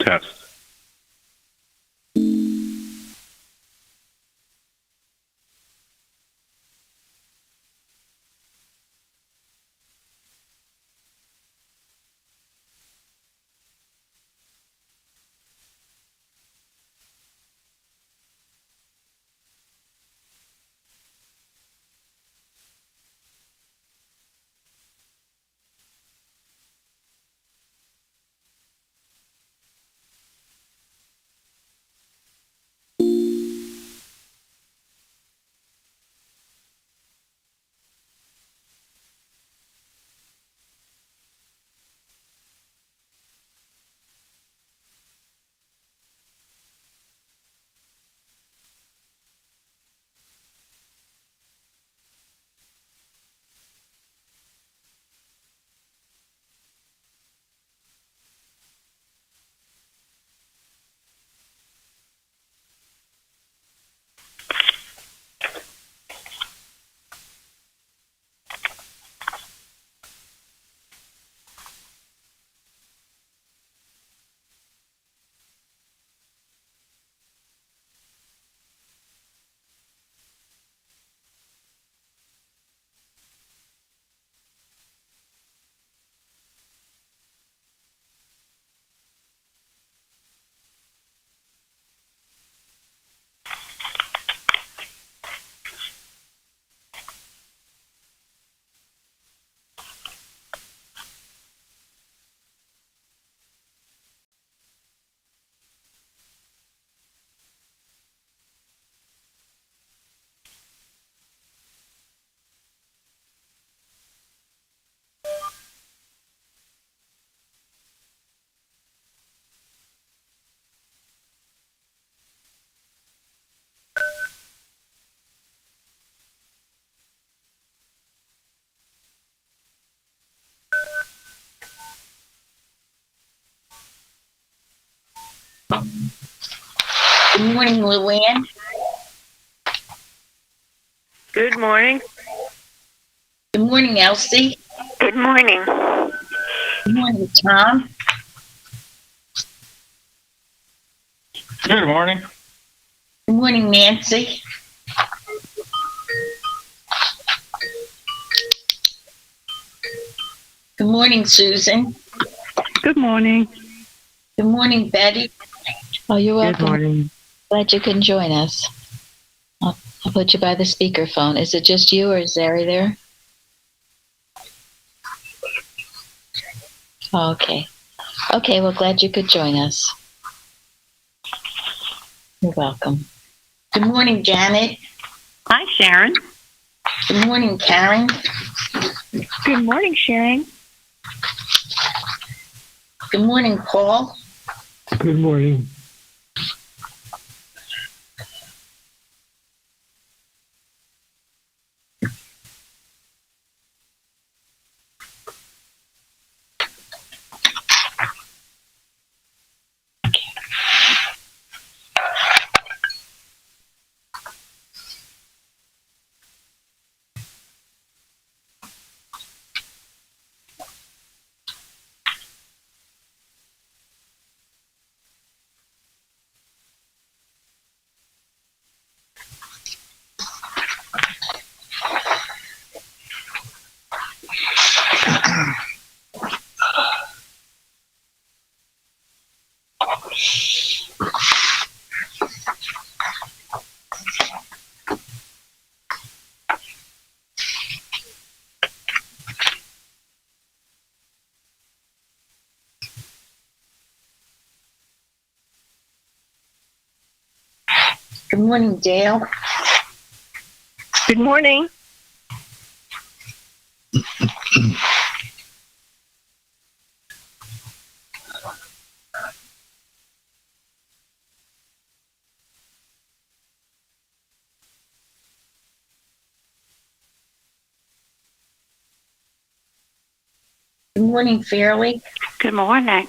Test. Good morning, Luann. Good morning. Good morning, Elsie. Good morning. Good morning, Tom. Good morning. Good morning, Nancy. Good morning, Susan. Good morning. Good morning, Betty. Oh, you're Good welcome. morning. Glad you can join us. I'll put you by the speakerphone. Is it just you or is Zari there? Oh, okay. Okay, well, glad you could join us. You're welcome. Good morning, Janet. Hi, Sharon. Good morning, Karen. Good morning, Sharon. Good morning, Paul. Good morning. Good morning, Dale. Good morning. Good morning, Fairley. Good morning.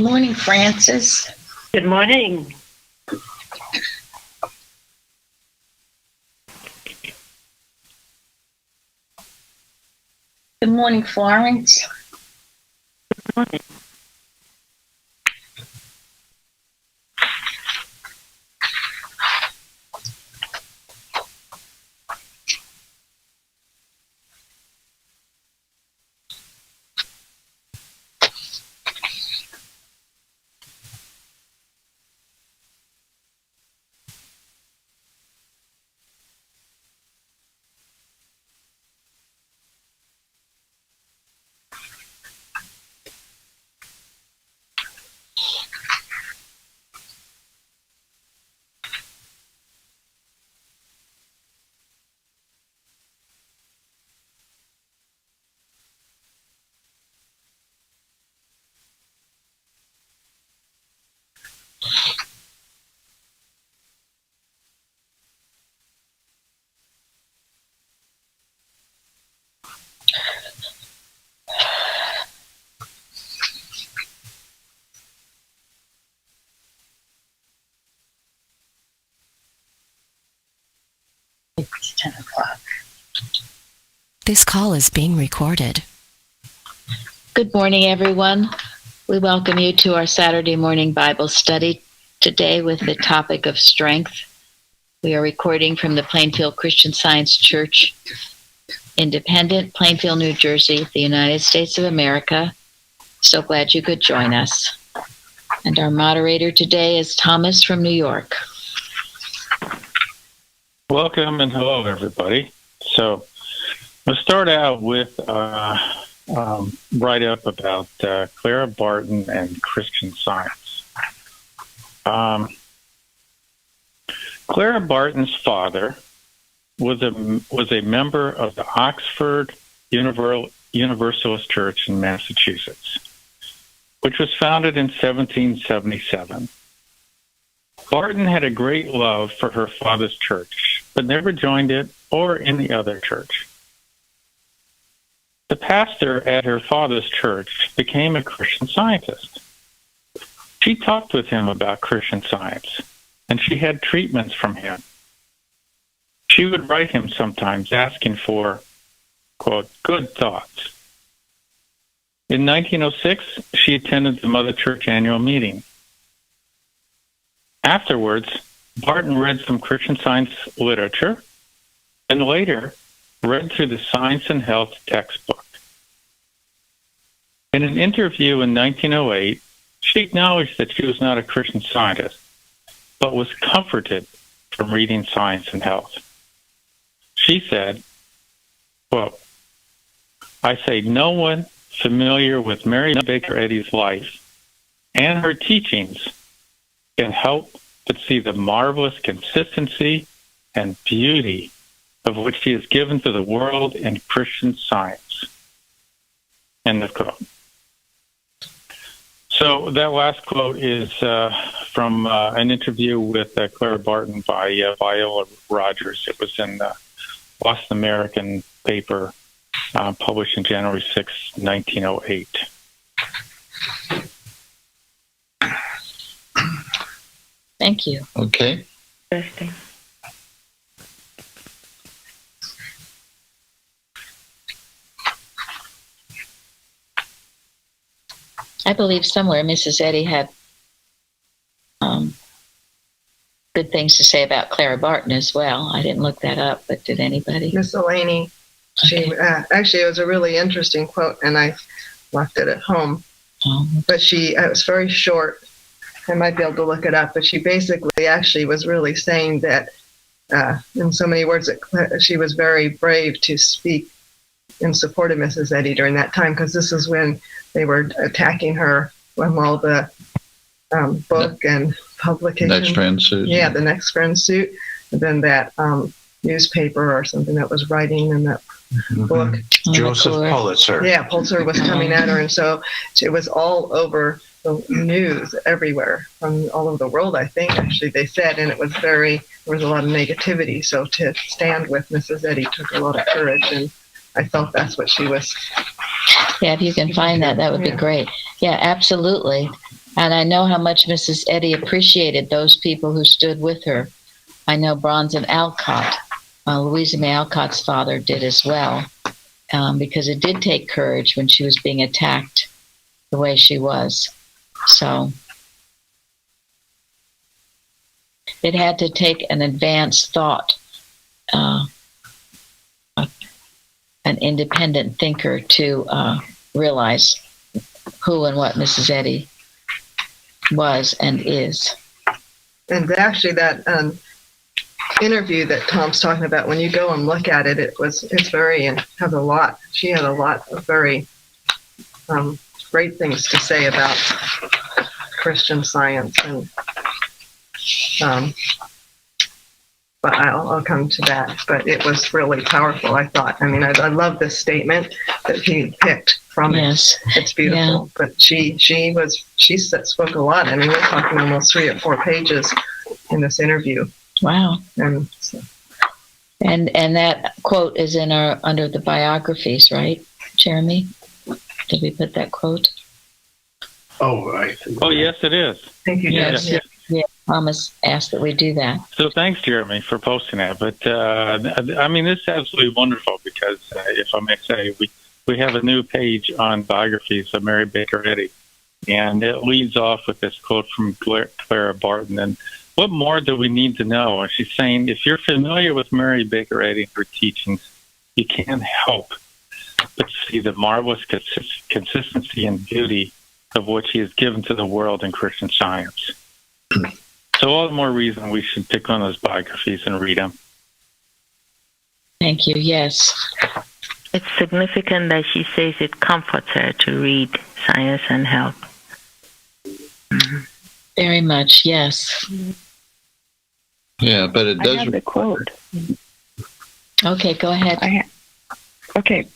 morning, Francis. Good morning. Good morning, Florence. Good morning. It's 10 o'clock. This call is being recorded. Good morning, everyone. We welcome you to our Saturday morning Bible study today with the topic of strength. We are recording from the Plainfield Christian Science Church, Independent, Plainfield, New Jersey, the United States of America. So glad you could join us. And our moderator today is Thomas from New York. Welcome and hello, everybody. So we'll start out with write-up about Clara Barton and Christian Science. Clara Barton's father was a member of the Oxford Universalist Church in Massachusetts, which was founded in 1777. Barton had a great love for her father's church, but never joined it or any other church. The pastor at her father's church became a Christian Scientist. She talked with him about Christian Science, and she had treatments from him. She would write him sometimes asking for, quote, good thoughts. In 1906, she attended the Mother Church annual meeting. Afterwards, Barton read some Christian Science literature and later read through the Science and Health textbook. In an interview in 1908, she acknowledged that she was not a Christian Scientist, but was comforted from reading Science and Health. She said, quote, I say no one familiar with Mary Baker Eddy's life and her teachings can help but see the marvelous consistency and beauty of which she has given to the world in Christian Science. End of quote. So that last quote is from an interview with Clara Barton by Viola Rogers. It was in the Boston American paper, published in January 6, 1908. Thank you. Okay. Interesting. I believe somewhere Mrs. Eddy had good things to say about Clara Barton as well. I didn't look that up, but did anybody? Miss Delaney. She actually, it was a really interesting quote, and I left it at home. But it was very short. I might be able to look it up, but she basically actually was really saying that, in so many words, that she was very brave to speak in support of Mrs. Eddy during that time, because this is when they were attacking her from all the book and publication. Next Friend suit. Yeah, the Next Friend suit. And then that newspaper or something that was writing in that book. Joseph Pulitzer. Yeah, Pulitzer was coming at her, and so it was all over the news everywhere from all over the world, I think, actually, they said, and there was a lot of negativity. So to stand with Mrs. Eddy took a lot of courage, and I felt that's what she was. Yeah, if you can find that, that would be great. Yeah, absolutely. And I know how much Mrs. Eddy appreciated those people who stood with her. I know Bronson Alcott, Louisa May Alcott's father, did as well, because it did take courage when she was being attacked the way she was. So it had to take an advanced thought, an independent thinker to realize who and what Mrs. Eddy was and is. And actually, that interview that Tom's talking about, when you go and look at it, it's very, has a lot. She had a lot of very great things to say about Christian Science, and but I'll come to that. But it was really powerful, I thought. I mean, I love this statement that he picked from Yes. it. It's beautiful. Yeah. But she spoke a lot. I mean, we're talking almost 3 or 4 pages in this interview. Wow. And so, And that quote is in our under the biographies, right, Jeremy? Did we put that quote? Oh, I think. Oh, yes, it is. thank you, Yes. Jess. Yeah. Thomas asked that we do that. So thanks, Jeremy, for posting that. But, I mean, this is absolutely wonderful because, if I may say, we have a new page on biographies of Mary Baker Eddy, and it leads off with this quote from Clara Barton. And what more do we need to know? And she's saying, if you're familiar with Mary Baker Eddy and her teachings, you can't help but see the marvelous consistency and beauty of what she has given to the world in Christian Science. So all the more reason we should pick on those biographies and read them. Thank you. Yes. It's significant that she says it comforts her to read Science and Health. Very much. Yes. Yeah, but it I does. have the quote. Okay. Go ahead. Okay.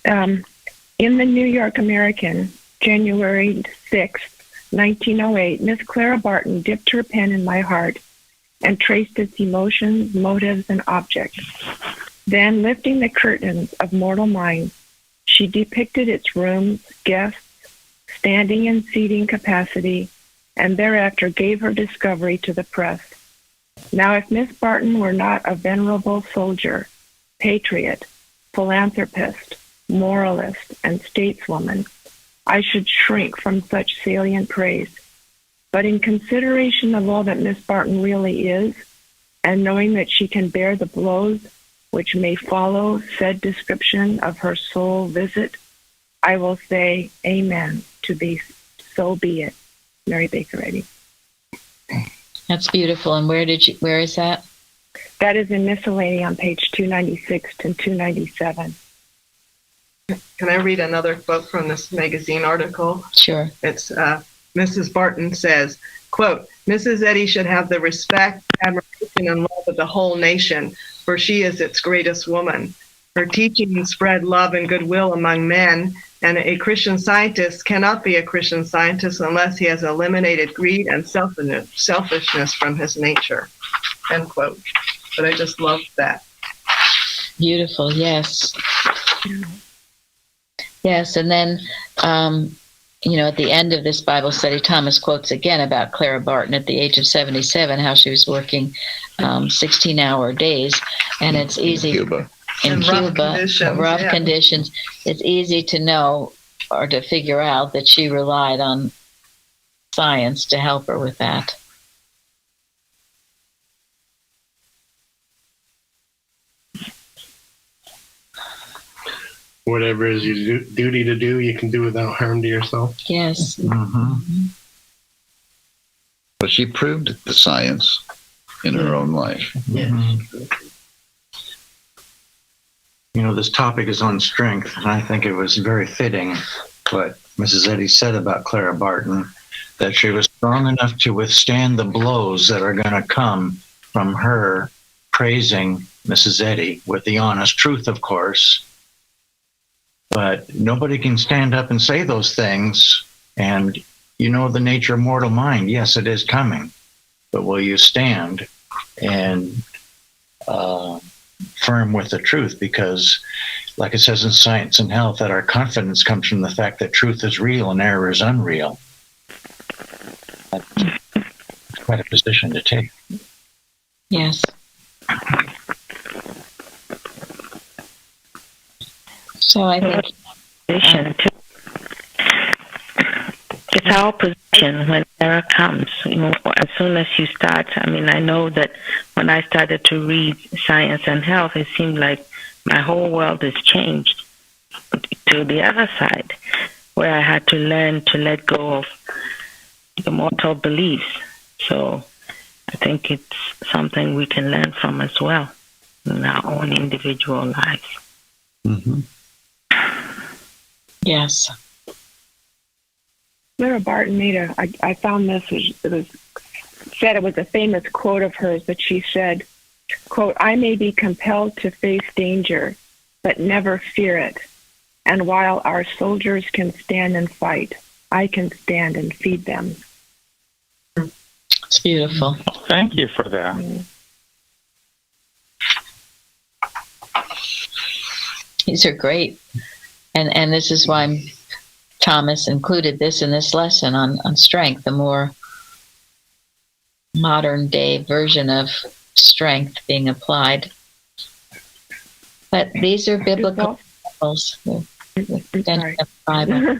In the New York American, January 6th, 1908, Miss Clara Barton dipped her pen in my heart and traced its emotions, motives, and objects. Then, lifting the curtains of mortal minds, she depicted its rooms, guests, standing and seating capacity, and thereafter gave her discovery to the press. Now, if Miss Barton were not a venerable soldier, patriot, philanthropist, moralist, and stateswoman, I should shrink from such salient praise. But in consideration of all that Miss Barton really is, and knowing that she can bear the blows which may follow said description of her soul visit, I will say amen to be, so be it. Mary Baker Eddy. That's beautiful. And where is that? That is in Miscellany on page 296 to 297. Can I read another quote from this magazine article? Sure. It's Mrs. Barton says, quote, Mrs. Eddy should have the respect, admiration, and love of the whole nation, for she is its greatest woman. Her teachings spread love and goodwill among men, and a Christian Scientist cannot be a Christian Scientist unless he has eliminated greed and selfishness from his nature, end quote. But I just love that. Beautiful. Yes. Yes. And then, at the end of this Bible study, Thomas quotes again about Clara Barton at the age of 77, how she was working 16-hour days. And it's easy Cuba. in Cuba, rough yeah. conditions. It's easy to know or to figure out that she relied on science to help her with that. Whatever is your duty to do, you can do without harm to yourself. Yes. Mm-hmm. But she proved the science in her own life. You know, this topic is on strength, and I think it was very fitting what Mrs. Eddy said about Clara Barton, that she was strong enough to withstand the blows that are going to come from her praising Mrs. Eddy with the honest truth, of course. But nobody can stand up and say those things, and you know the nature of mortal mind. Yes, it is coming, but will you stand and firm with the truth? Because, like it says in Science and Health, that our confidence comes from the fact that truth is real and error is unreal. quite a position to take. Yes. So I think Position too. It's our position when error comes. As soon as you start, I know that when I started to read Science and Health, it seemed like my whole world has changed to the other side, where I had to learn to let go of the mortal beliefs. So I think it's something we can learn from as well in our own individual lives. Mm-hmm. yes. Clara Barton made I found this, it was a famous quote of hers, but she said, quote, "I may be compelled to face danger, but never fear it. And while our soldiers can stand and fight, I can stand and feed them." It's beautiful. Well, thank you for that. These are great. And this is why Thomas included this in this lesson on strength, the more modern day version of strength being applied. But these are biblical principles. Sorry. Bible.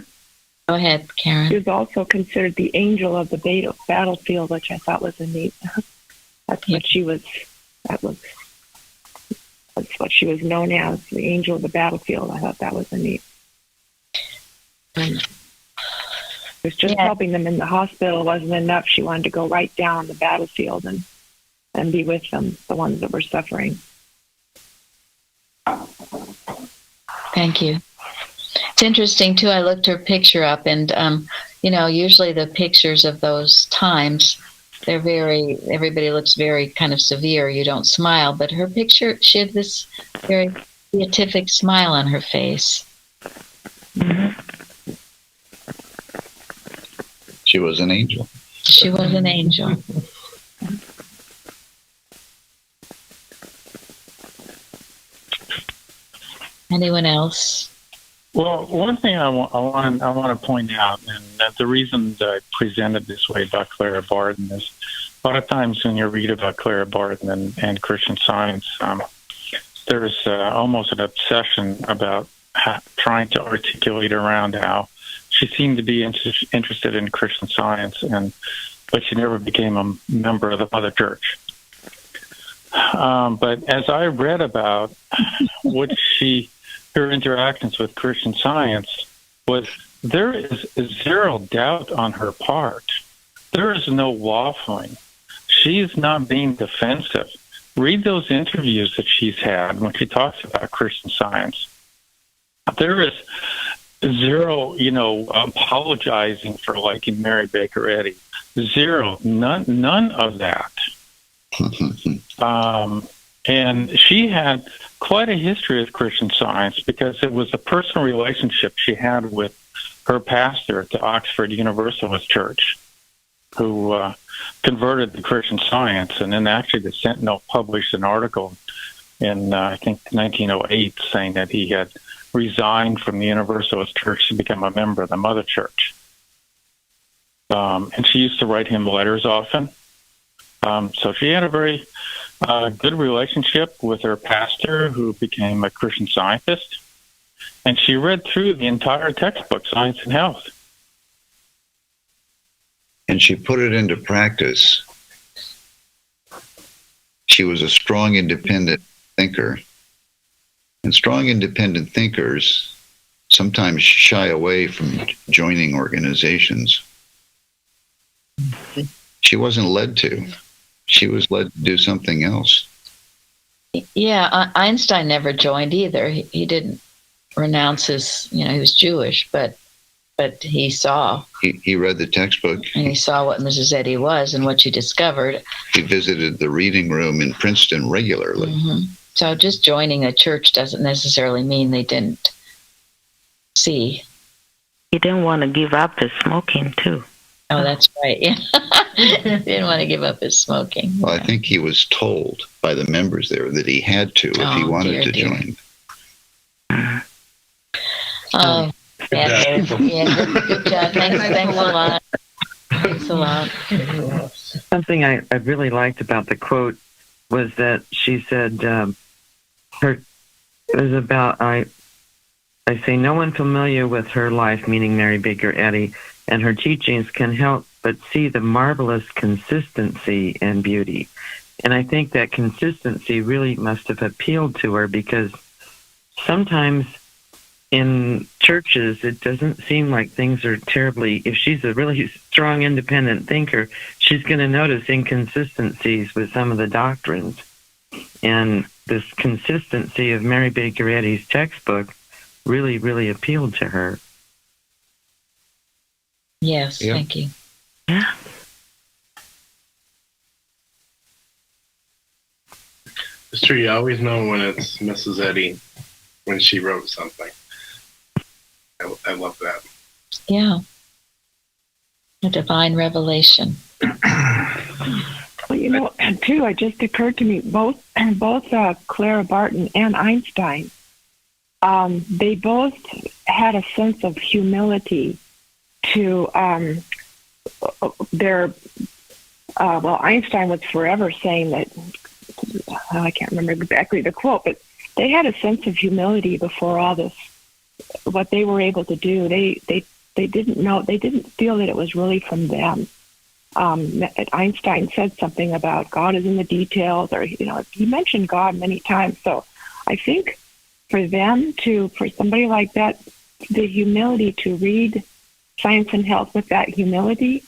Go ahead, Karen. She was also considered the angel of the battlefield, which I thought was a neat. That's what she was. That's what she was known as, the angel of the battlefield. I thought that was a neat. It was just helping them in the hospital wasn't enough. She wanted to go right down on the battlefield and be with them, the ones that were suffering. Thank you. It's interesting too. I looked her picture up, and usually the pictures of those times, everybody looks very kind of severe. You don't smile, but her picture, she had this very beatific smile on her face. Mm-hmm. She was an angel. She was an angel. Anyone else? Well, one thing I want to point out, and the reason that I presented this way about Clara Barton is a lot of times when you read about Clara Barton and Christian Science, there's almost an obsession about trying to articulate around how she seemed to be interested in Christian Science, but she never became a member of the Mother Church. But as I read about her interactions with Christian Science, there is zero doubt on her part. There is no waffling. She's not being defensive. Read those interviews that she's had when she talks about Christian Science. There is zero, apologizing for liking Mary Baker Eddy. Zero. None of that. And she had quite a history with Christian Science because it was a personal relationship she had with her pastor at the Oxford Universalist Church, who converted to Christian Science. And then actually the Sentinel published an article in, I think, 1908 saying that he had resigned from the Universalist Church to become a member of the Mother Church. And she used to write him letters often. So she had a very good relationship with her pastor, who became a Christian Scientist. And she read through the entire textbook, Science and Health. And she put it into practice. She was a strong, independent thinker. And strong, independent thinkers sometimes shy away from joining organizations. She wasn't led to. She was led to do something else. Yeah, Einstein never joined either. He didn't renounce his, he was Jewish, but he saw. He read the textbook. And he saw what Mrs. Eddy was and what she discovered. He visited the reading room in Princeton regularly. Mm-hmm. So just joining a church doesn't necessarily mean they didn't see. He didn't want to give up his smoking, too. Oh, that's right. Yeah. He didn't want to give up his smoking. Well, I think he was told by the members there that he had to if he wanted to join. Oh, yeah, good job. Thanks a lot. Thanks a lot. Something I really liked about the quote was that she said, it was about, I say, no one familiar with her life, meaning Mary Baker Eddy, and her teachings can help but see the marvelous consistency and beauty. And I think that consistency really must have appealed to her, because sometimes in churches, it doesn't seem like things are terribly, if she's a really strong, independent thinker, she's going to notice inconsistencies with some of the doctrines. And this consistency of Mary Baker Eddy's textbook really, really appealed to her. Yes, Yep. thank you. Yeah. It's true. You always know when it's Mrs. Eddy when she wrote something. I love that. Yeah. A divine revelation. Well, you know, too, it just occurred to me, both Clara Barton and Einstein, they both had a sense of humility to their, well, Einstein was forever saying that, I can't remember exactly the quote, but they had a sense of humility before all this, what they were able to do. They didn't know, they didn't feel that it was really from them. Einstein said something about God is in the details, or, you know, he mentioned God many times. So I think for somebody like that, the humility to read Science and Health with that humility,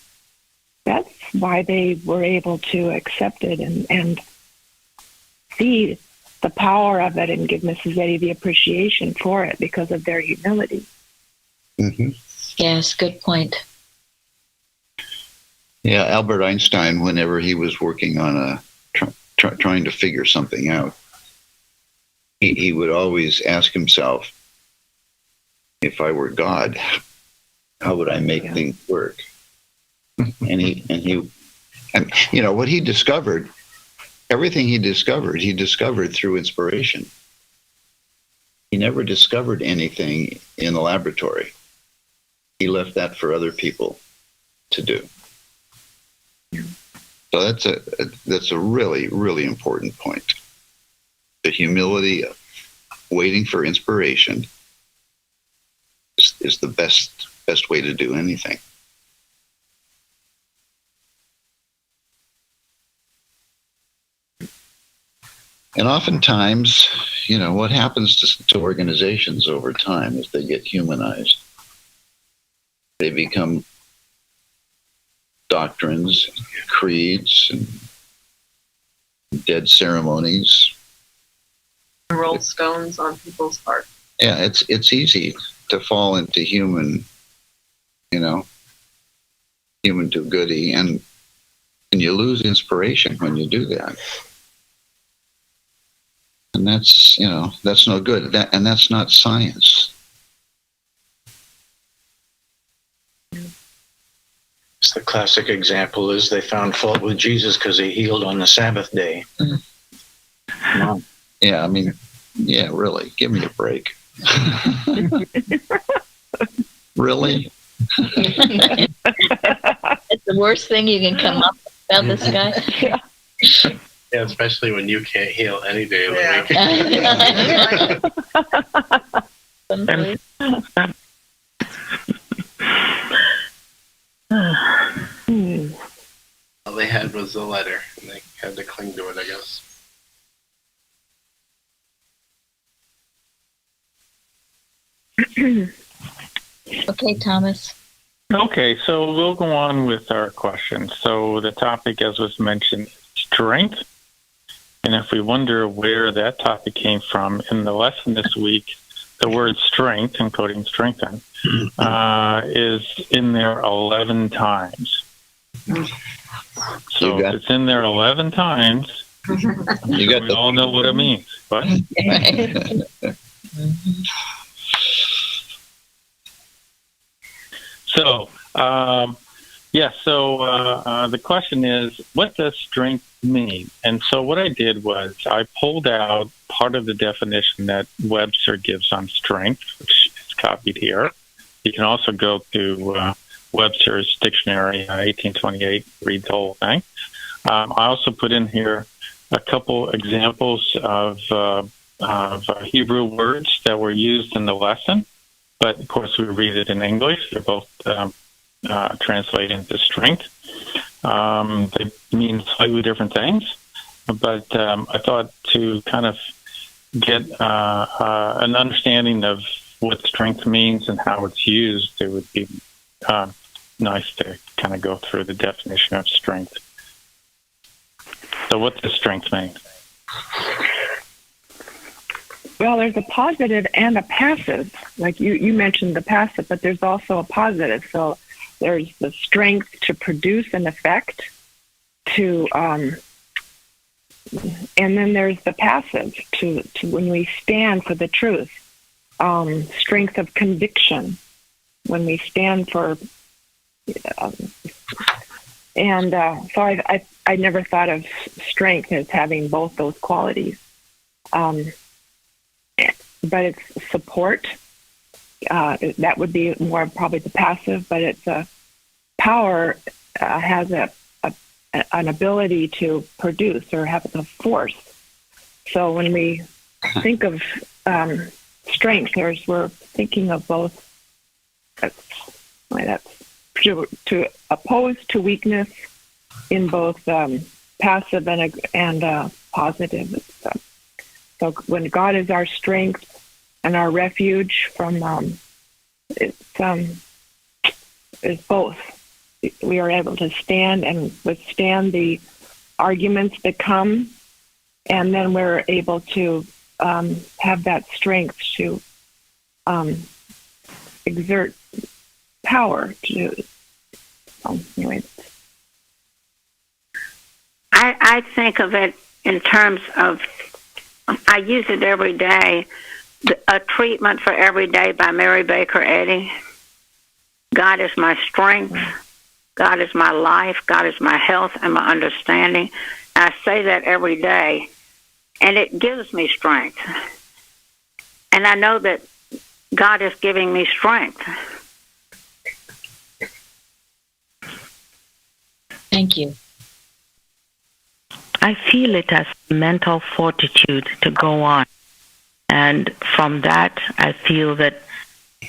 that's why they were able to accept it and see the power of it and give Mrs. Eddy the appreciation for it because of their humility. Mm-hmm. Yes, good point. Yeah, Albert Einstein, whenever he was working on trying to figure something out, he would always ask himself, if I were God, how would I make things work? And you know, what he discovered, everything he discovered through inspiration. He never discovered anything in the laboratory. He left that for other people to do. So that's a really, really important point. The humility of waiting for inspiration is the best way to do anything. And oftentimes, you know, what happens to organizations over time is they get humanized. They become doctrines, creeds, and dead ceremonies. Roll stones on people's hearts. Yeah, it's easy to fall into human do-goody, and you lose inspiration when you do that. And that's no good. And that's not science. The classic example is they found fault with Jesus because he healed on the Sabbath day. Mm. Yeah, I mean, yeah, really, give me a break. Really? It's the worst thing you can come up with about this guy. Yeah, especially when you can't heal any day of the week. All they had was the letter, and they had to cling to it, I guess. Okay, Thomas. Okay, so we'll go on with our questions. So the topic, as was mentioned, strength. And if we wonder where that topic came from, in the lesson this week, the word strength, including strengthen, is in there 11 times. So if it's in there 11 times, we all know what it means. What? So, the question is, what does strength mean? And so what I did was I pulled out part of the definition that Webster gives on strength, which is copied here. You can also go to Webster's Dictionary, 1828. Read the whole thing. I also put in here a couple examples of Hebrew words that were used in the lesson, but of course we read it in English. They're both translated into strength. They mean slightly different things, but I thought to kind of get an understanding of what strength means and how it's used, it would be nice to kind of go through the definition of strength. So what does strength mean? Well, there's a positive and a passive. Like you mentioned the passive, but there's also a positive. So there's the strength to produce an effect, and then there's the passive to when we stand for the truth. Strength of conviction when we stand for, so I never thought of strength as having both those qualities. But it's support. That would be more probably the passive, but it's a power has an ability to produce or have the force. So when we think of strength, we're thinking of both. That's to oppose to weakness in both passive and positive. So when God is our strength and our refuge from, it's both. We are able to stand and withstand the arguments that come, and then we're able to have that strength to exert power to. Anyway. I think of it in terms of, I use it every day, A Treatment for Every Day by Mary Baker Eddy. God is my strength. God is my life. God is my health and my understanding. I say that every day, and it gives me strength. And I know that God is giving me strength. Thank you. I feel it as mental fortitude to go on. And from that, I feel that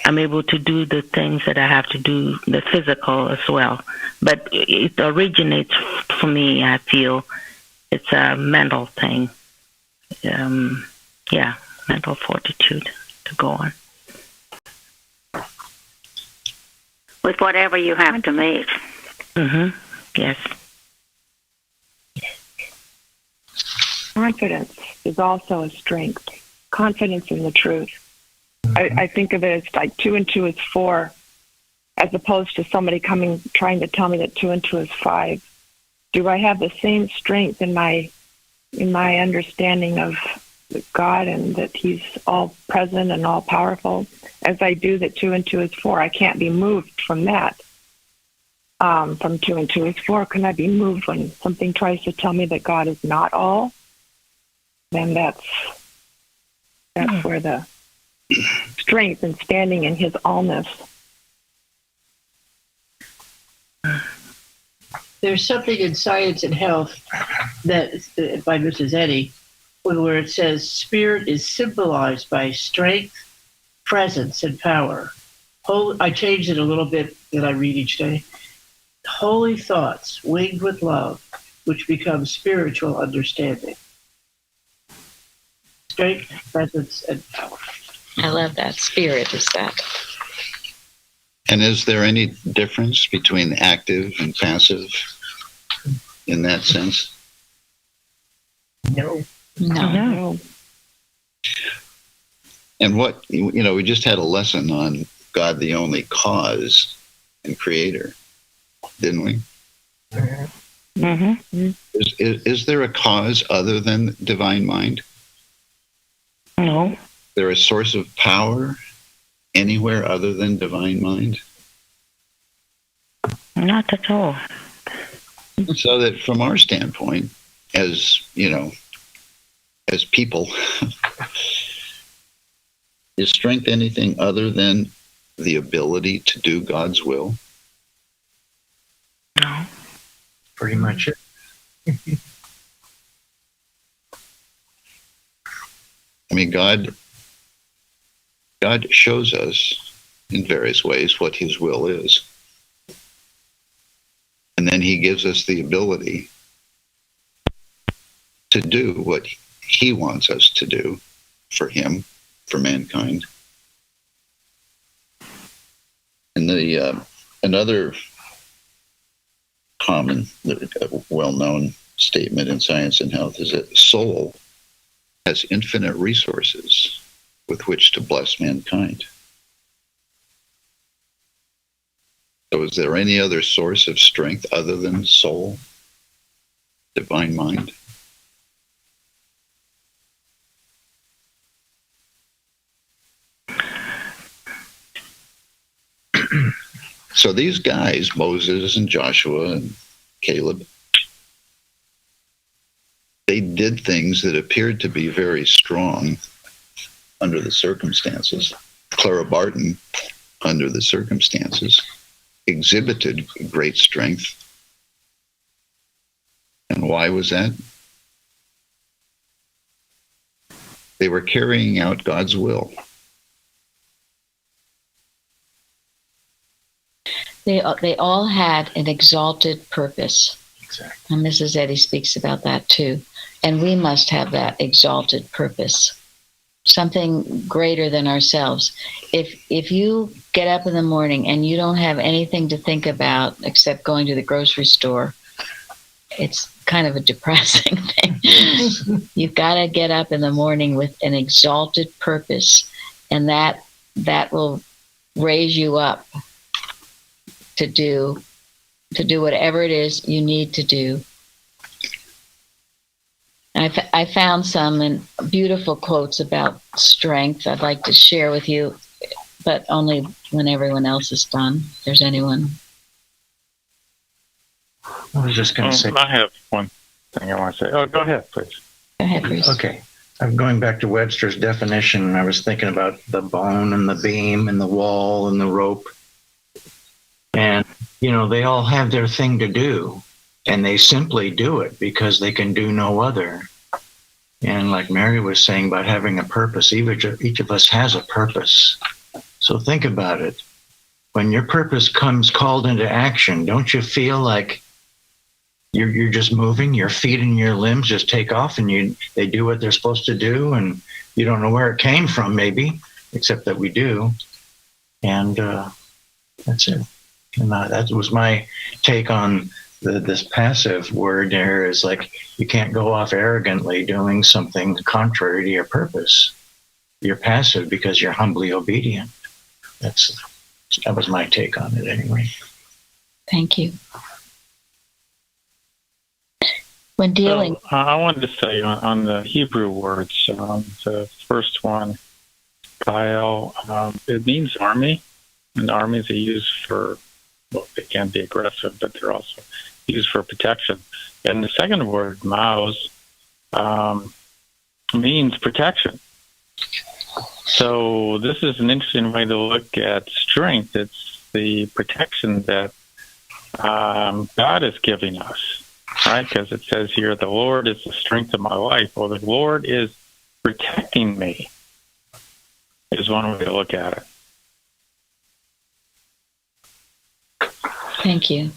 I'm able to do the things that I have to do, the physical as well. But it originates for me, I feel it's a mental thing. Mental fortitude to go on. With whatever you have to meet. Mm-hmm. Yes. Confidence is also a strength. Confidence in the truth. I think of it as like 2 and 2 is 4, as opposed to somebody trying to tell me that 2 and 2 is 5. Do I have the same strength in my understanding of God and that He's all present and all powerful as I do that 2 and 2 is 4? I can't be moved from that. From 2 and 2 is 4. Can I be moved when something tries to tell me that God is not all? Then that's where the strength and standing in His allness. There's something in Science and Health that by Mrs. Eddy, where it says spirit is symbolized by strength, presence, and power. I changed it a little bit that I read each day. Holy thoughts winged with love, which become spiritual understanding. Strength, presence, and power. I love that. Spirit is that. And is there any difference between active and passive in that sense? No. And we just had a lesson on God, the only cause and creator, didn't we? Mm-hmm. Is there a cause other than divine mind? No. Is there a source of power anywhere other than divine mind? Not at all. So that from our standpoint, as people, is strength anything other than the ability to do God's will? No. Pretty much it. I mean, God shows us in various ways what his will is. And then he gives us the ability to do what he wants us to do for him, for mankind. And another common, well-known statement in Science and Health is that soul has infinite resources with which to bless mankind. So is there any other source of strength other than soul, divine mind? So these guys, Moses and Joshua and Caleb, they did things that appeared to be very strong under the circumstances. Clara Barton, under the circumstances, exhibited great strength. And why was that? They were carrying out God's will. They all had an exalted purpose. Exactly. And Mrs. Eddy speaks about that too. And we must have that exalted purpose, something greater than ourselves. If you get up in the morning and you don't have anything to think about except going to the grocery store, it's kind of a depressing thing. You've got to get up in the morning with an exalted purpose, and that will raise you up to do whatever it is you need to do. I found some beautiful quotes about strength I'd like to share with you, but only when everyone else is done. If there's anyone. I was just going to say. I have one thing I want to say. Oh, go ahead, please. Go ahead, Bruce. Okay. I'm going back to Webster's definition, and I was thinking about the bone and the beam and the wall and the rope. And, they all have their thing to do, and they simply do it because they can do no other. And like Mary was saying about having a purpose, each of us has a purpose. So think about it. When your purpose comes called into action, don't you feel like you're just moving, your feet and your limbs just take off and they do what they're supposed to do, and you don't know where it came from maybe, except that we do. And that's it. And that was my take on this passive word there, is like you can't go off arrogantly doing something contrary to your purpose. You're passive because you're humbly obedient. That was my take on it anyway. Thank you. When dealing... So, I wanted to say on the Hebrew words, the first one, Gael, it means army, and armies are used for, well, they can be aggressive, but they're also used for protection. And the second word, Maus, means protection. So this is an interesting way to look at strength. It's the protection that God is giving us, right? Because it says here, the Lord is the strength of my life. Well, the Lord is protecting me, is one way to look at it. Thank you.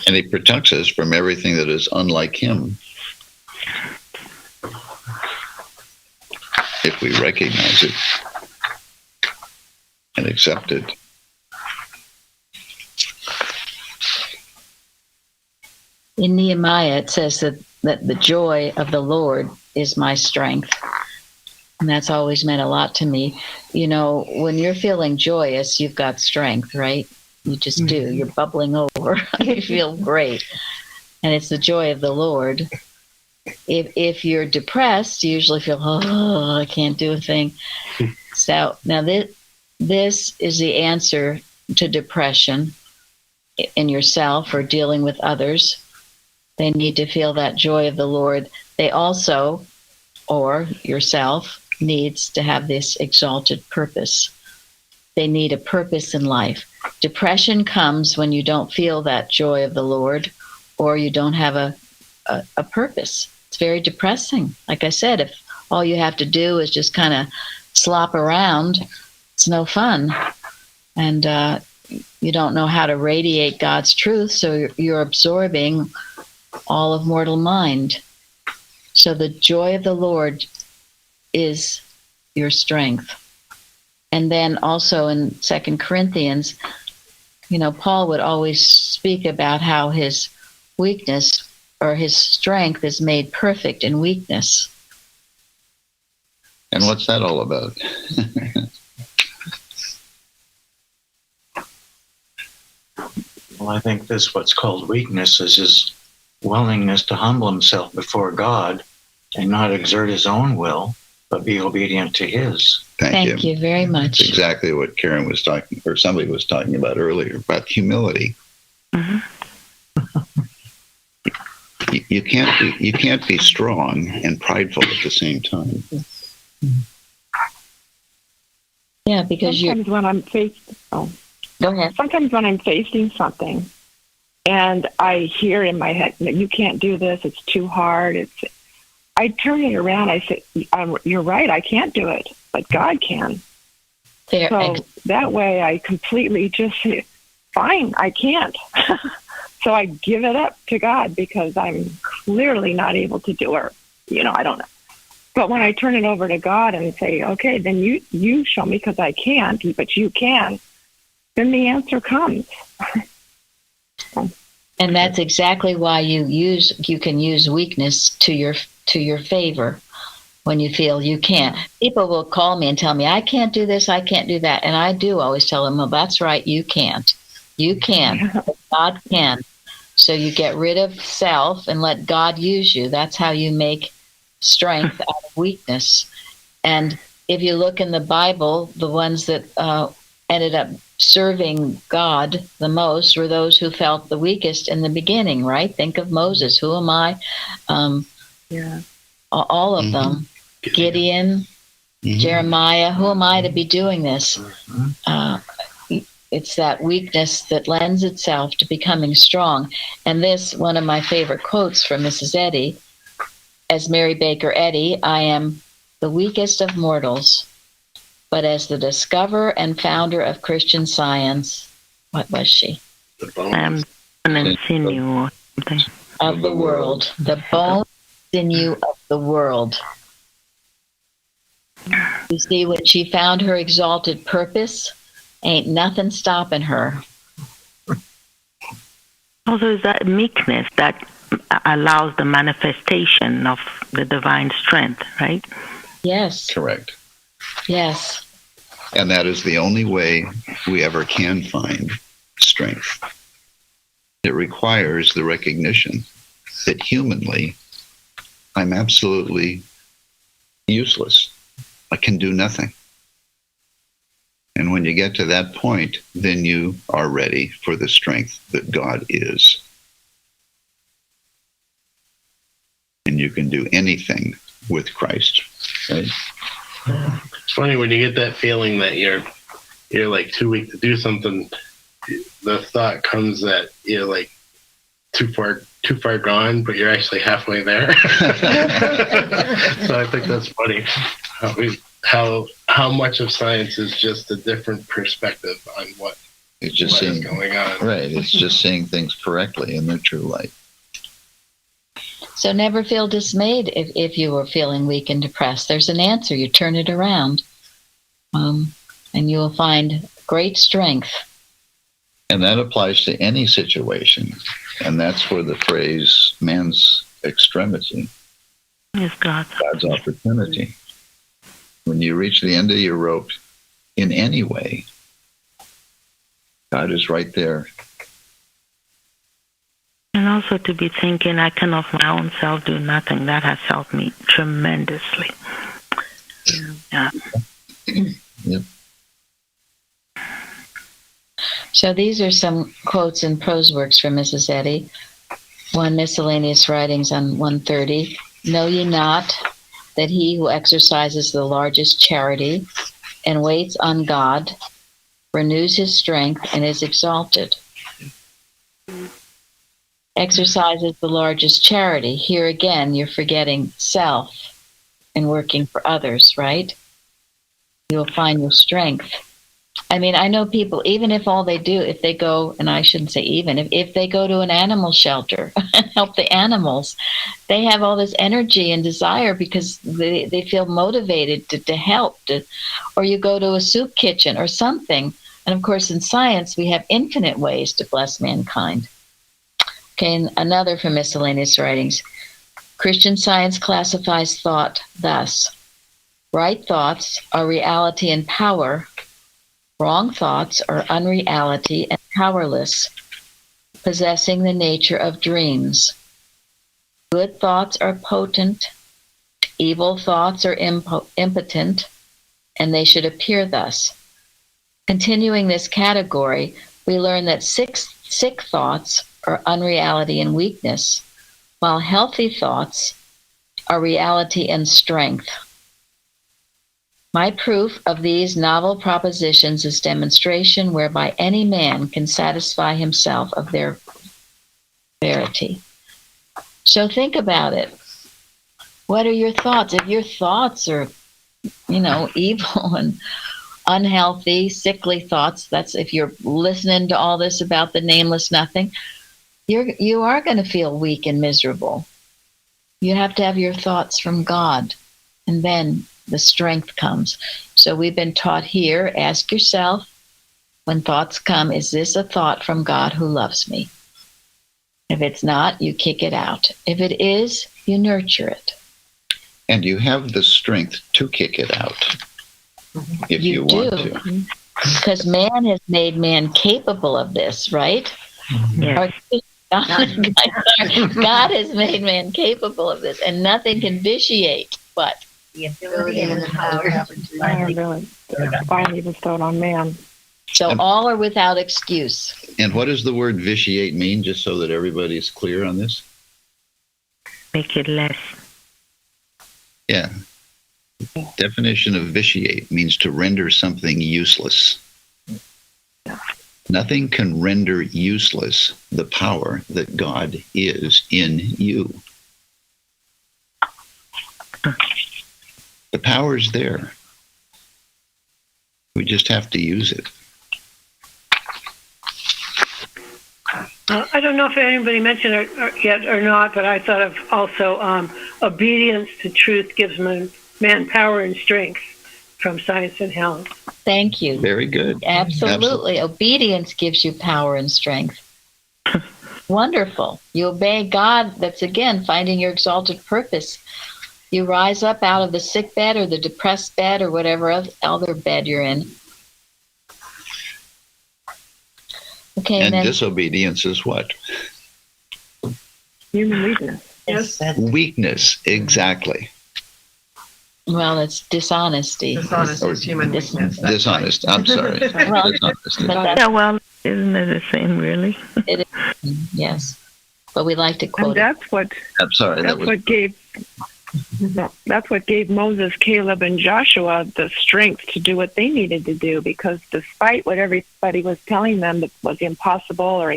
And he protects us from everything that is unlike him, if we recognize it and accept it. In Nehemiah, it says that the joy of the Lord is my strength. And that's always meant a lot to me. When you're feeling joyous, you've got strength, right? You just do. You're bubbling over. You feel great. And it's the joy of the Lord. If you're depressed, you usually feel, I can't do a thing. So now this is the answer to depression in yourself or dealing with others. They need to feel that joy of the Lord. They also, or yourself, needs to have this exalted purpose. they need a purpose in life. Depression comes when you don't feel that joy of the Lord, or you don't have a purpose. It's very depressing. Like I said, if all you have to do is just kind of slop around, it's no fun. And you don't know how to radiate God's truth, so you're absorbing all of mortal mind. So the joy of the Lord is your strength. And then also in 2 Corinthians, Paul would always speak about how his weakness or his strength is made perfect in weakness. And what's that all about? Well, I think this what's called weakness is his willingness to humble himself before God and not exert his own will, but be obedient to his. Thank you very much. That's exactly what Karen was talking, or somebody was talking about earlier, about humility. Mm-hmm. You can't be strong and prideful at the same time. Yeah, because sometimes when I'm go ahead. Sometimes when I'm facing something, and I hear in my head, "You can't do this. It's too hard." I turn it around. I say, "You're right. I can't do it, but God can." So that way, I completely just say, "Fine, I can't." So I give it up to God because I'm clearly not able to do it. I don't know. But when I turn it over to God and say, "Okay, then you show me because I can't, but you can," then the answer comes. And that's exactly why you can use weakness to your favor when you feel you can't. People will call me and tell me, "I can't do this, I can't do that." And I do always tell them, "Well, that's right, you can't. You can. But God can." So you get rid of self and let God use you. That's how you make strength out of weakness. And if you look in the Bible, the ones that ended up serving God the most were those who felt the weakest in the beginning, right? Think of Moses. Who am I? All of them. Gideon, Jeremiah. Who am I to be doing this? It's that weakness that lends itself to becoming strong. And this, one of my favorite quotes from Mrs. Eddy, as Mary Baker Eddy, "I am the weakest of mortals, but as the discoverer and founder of Christian Science," what was she? The bone and sinew or something. Of the world. The bone and sinew of the world. You see, when she found her exalted purpose, ain't nothing stopping her. Also, is that meekness that allows the manifestation of the divine strength, right? Yes. Correct. Yes. And that is the only way we ever can find strength. It requires the recognition that humanly, I'm absolutely useless. I can do nothing. And when you get to that point, then you are ready for the strength that God is. And you can do anything with Christ, right? It's funny when you get that feeling that you're like too weak to do something. The thought comes that you're like too far gone, but you're actually halfway there. So I think that's funny how much of science is just a different perspective on what is going on. Right. It's just seeing things correctly in their true light. So never feel dismayed if you are feeling weak and depressed. There's an answer. You turn it around, and you will find great strength. And that applies to any situation. And that's where the phrase man's extremity is God's opportunity. When you reach the end of your rope in any way, God is right there. And also to be thinking, I can of my own self do nothing. That has helped me tremendously. Yeah. Yep. So these are some quotes in prose works from Mrs. Eddy. One miscellaneous writings on 130. "Know ye not that he who exercises the largest charity and waits on God renews his strength, and is exalted. Exercise is the largest charity. Here again, you're forgetting self and working for others, right? You'll find your strength. I mean, I know people, even if all they do, if they go, and I shouldn't say even, if they go to an animal shelter and help the animals, they have all this energy and desire because they feel motivated to help. Or you go to a soup kitchen or something. And of course, in science, we have infinite ways to bless mankind. Okay, and another from miscellaneous writings. Christian Science classifies thought thus. Right thoughts are reality and power. Wrong thoughts are unreality and powerless, possessing the nature of dreams. Good thoughts are potent. Evil thoughts are impotent, and they should appear thus. Continuing this category, we learn that sick thoughts are unreality and weakness, while healthy thoughts are reality and strength. My proof of these novel propositions is demonstration whereby any man can satisfy himself of their verity. So think about it. What are your thoughts? If your thoughts are, evil and unhealthy, sickly thoughts, that's if you're listening to all this about the nameless nothing, you are going to feel weak and miserable. You have to have your thoughts from God, and then the strength comes. So we've been taught here, ask yourself, when thoughts come, is this a thought from God who loves me? If it's not, you kick it out. If it is, you nurture it. And you have the strength to kick it out if you want to. Because man has made man capable of this, right? Yeah. God has made man capable of this, and nothing can vitiate what? The ability and the power finally bestowed on man. So all are without excuse. And what does the word vitiate mean, just so that everybody's clear on this? Make it less. Yeah. Definition of vitiate means to render something useless. Nothing can render useless the power that God is in you. The power's there. We just have to use it. I don't know if anybody mentioned it yet or not, but I thought of also obedience to truth gives man power and strength from Science and Health. Thank you. Very good. Absolutely. Obedience gives you power and strength. Wonderful. You obey God. That's, again, finding your exalted purpose. You rise up out of the sick bed or the depressed bed or whatever other bed you're in. Okay, and then, disobedience is what? Human weakness. Yes. Weakness, exactly. Well, it's dishonesty. Dishonest is human weakness. Dishonest. I'm sorry. Well, Dishonest. but Yeah, well, isn't it the same, really? it is, yes. But we like to And quote it. that's what I'm sorry. that's what gave Moses, Caleb, and Joshua the strength to do what they needed to do, because despite what everybody was telling them that was impossible or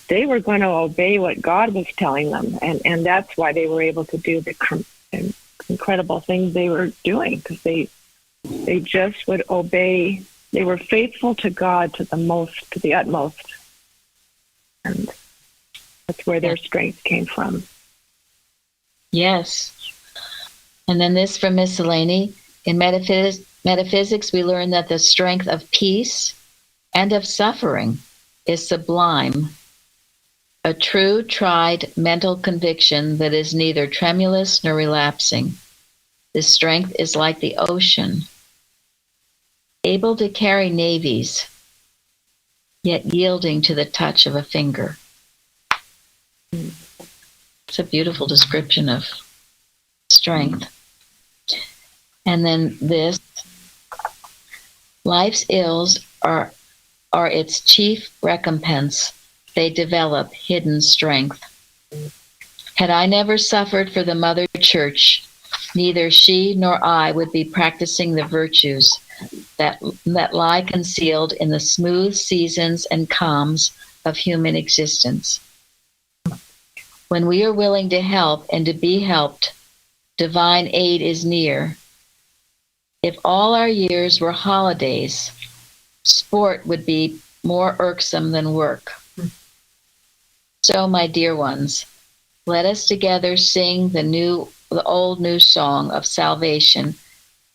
they were going to obey what God was telling them, and that's why they were able to do the incredible things they were doing, because they just would obey. They were faithful to God to the utmost, and that's where their strength came from. Yes. And then this from Miscellany. In metaphysics, we learn that the strength of peace and of suffering is sublime, a true, tried mental conviction that is neither tremulous nor relapsing. This strength is like the ocean, able to carry navies, yet yielding to the touch of a finger. It's a beautiful description of strength. And then this, life's ills are its chief recompense. They develop hidden strength. Had I never suffered for the Mother Church, neither she nor I would be practicing the virtues that lie concealed in the smooth seasons and calms of human existence. When we are willing to help and to be helped, divine aid is near. If all our years were holidays, sport would be more irksome than work. So, my dear ones, let us together sing the old new song of salvation,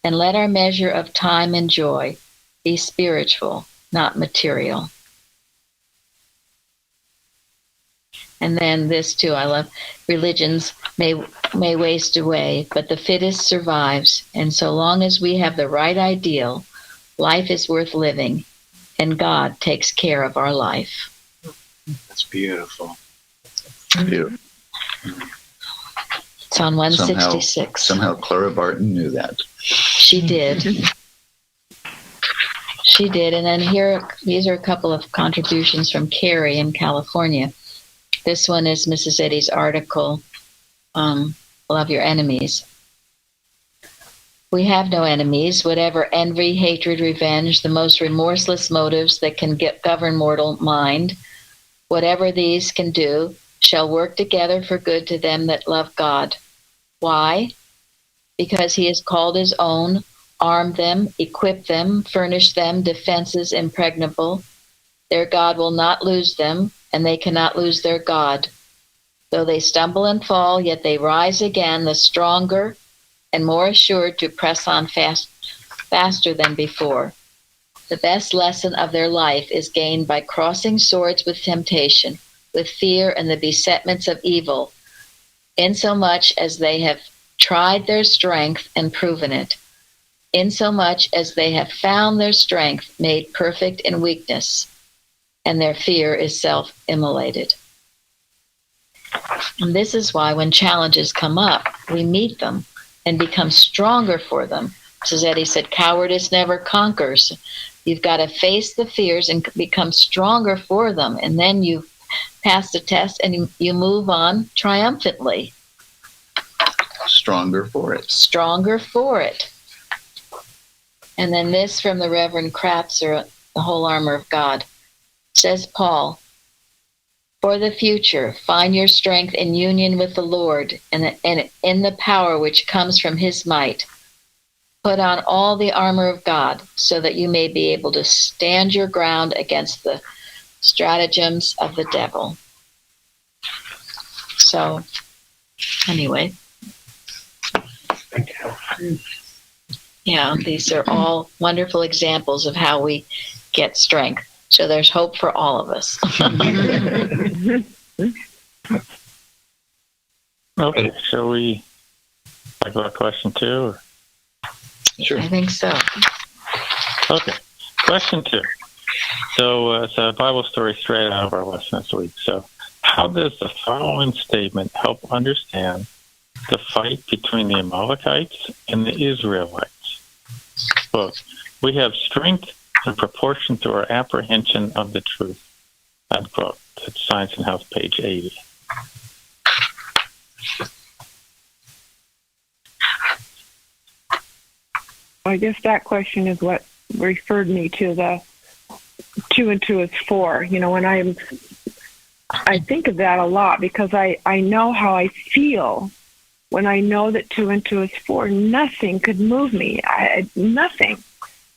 and let our measure of time and joy be spiritual, not material. And then this too, I love, religions may waste away, but the fittest survives. And so long as we have the right ideal, life is worth living, and God takes care of our life. That's beautiful. Beautiful. It's on 166. Somehow Clara Barton knew that. She did. She did. And then these are a couple of contributions from Carrie in California. This one is Mrs. Eddy's article, Love Your Enemies. We have no enemies. Whatever envy, hatred, revenge, the most remorseless motives that can govern mortal mind, whatever these can do, shall work together for good to them that love God. Why? Because he has called his own, armed them, equipped them, furnished them defenses impregnable. Their God will not lose them, and they cannot lose their God. Though they stumble and fall, yet they rise again, the stronger and more assured to press on faster than before. The best lesson of their life is gained by crossing swords with temptation, with fear and the besetments of evil, insomuch as they have tried their strength and proven it, insomuch as they have found their strength made perfect in weakness, and their fear is self-immolated. And this is why when challenges come up, we meet them and become stronger for them. As Eddy said, cowardice never conquers. You've got to face the fears and become stronger for them, and then you pass the test and you move on triumphantly. Stronger for it. Stronger for it. And then this from the Reverend Kratzer, The Whole Armor of God. Says Paul, for the future, find your strength in union with the Lord and in the power which comes from his might. Put on all the armor of God so that you may be able to stand your ground against the stratagems of the devil. So, anyway. Yeah, these are all wonderful examples of how we get strength. So there's hope for all of us. Okay, shall we talk about question 2? Or? Sure. I think so. Okay, question 2. So it's a Bible story straight out of our lesson this week. So how does the following statement help understand the fight between the Amalekites and the Israelites? Quote, we have strength in proportion to our apprehension of the truth. Unquote. That's Science and Health, page 80. I guess that question is what referred me to the 2 and 2 is 4. You know, when I think of that a lot because I know how I feel when I know that 2 and 2 is 4. Nothing could move me. Nothing.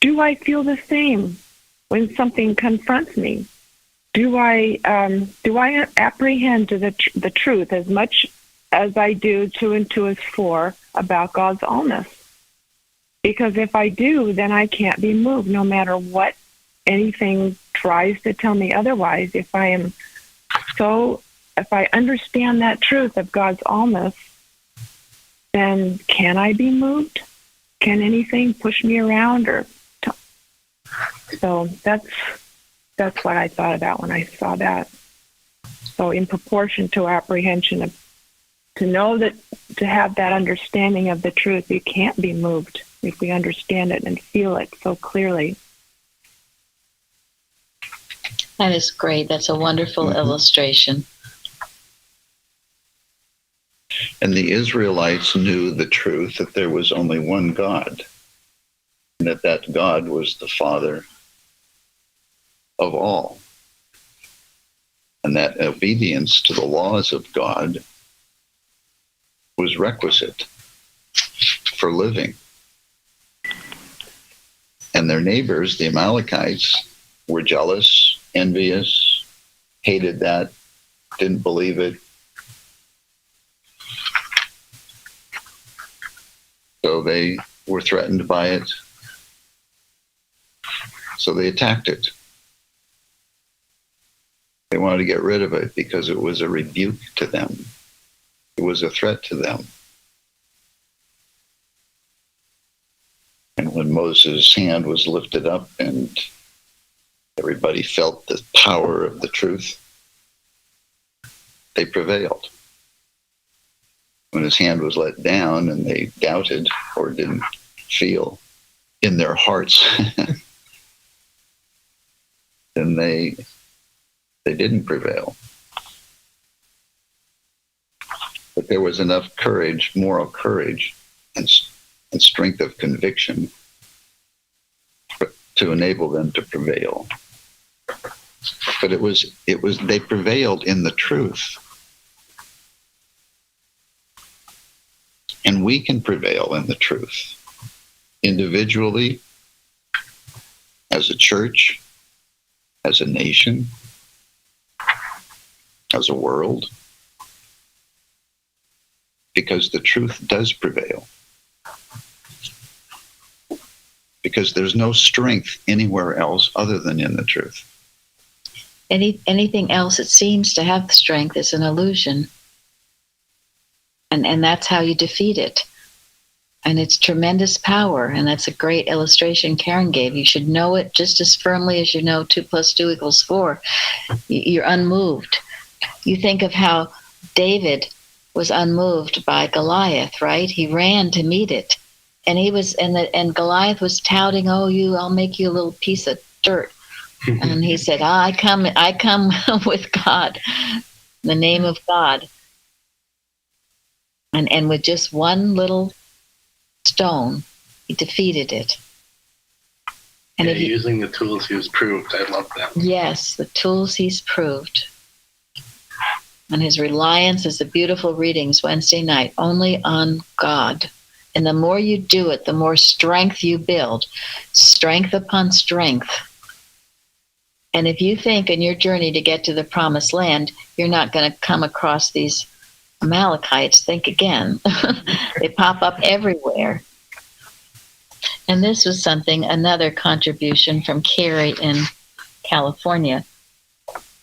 Do I feel the same when something confronts me? Do I apprehend to the truth as much as I do 2 and 2 is 4 about God's allness? Because if I do, then I can't be moved no matter what anything tries to tell me otherwise. If I understand that truth of God's allness, then can I be moved? Can anything push me around So that's what I thought about when I saw that. So in proportion to apprehension to know that, to have that understanding of the truth, you can't be moved if we understand it and feel it so clearly. That is great. That's a wonderful illustration. And the Israelites knew the truth that there was only one God. and that God was the Father of all, and that obedience to the laws of God was requisite for living. And their neighbors, the Amalekites, were jealous, envious, hated that, didn't believe it. So they were threatened by it. So they attacked it. They wanted to get rid of it because it was a rebuke to them. It was a threat to them. And when Moses' hand was lifted up and everybody felt the power of the truth, they prevailed. When his hand was let down and they doubted or didn't feel in their hearts, then they didn't prevail. But there was enough courage, moral courage, and strength of conviction to enable them to prevail. But it was they prevailed in the truth. And we can prevail in the truth. Individually, as a church, as a nation, as a world. Because the truth does prevail. Because there's no strength anywhere else other than in the truth. Anything else that seems to have strength is an illusion. And that's how you defeat it. And it's tremendous power. And that's a great illustration Karen gave. You should know it just as firmly as you know 2 + 2 = 4. You're unmoved. You think of how David was unmoved by Goliath, right? He ran to meet it. And he was, and Goliath was touting, I'll make you a little piece of dirt. And he said, I come with God, the name of God. And with just one little stone, he defeated it. And using the tools he's proved. I love that. Yes, the tools he's proved. And his reliance is the beautiful readings Wednesday night, only on God. And the more you do it, the more strength you build, strength upon strength. And if you think in your journey to get to the promised land, you're not going to come across these Amalekites, think again. They pop up everywhere. And this was another contribution from Carrie in California.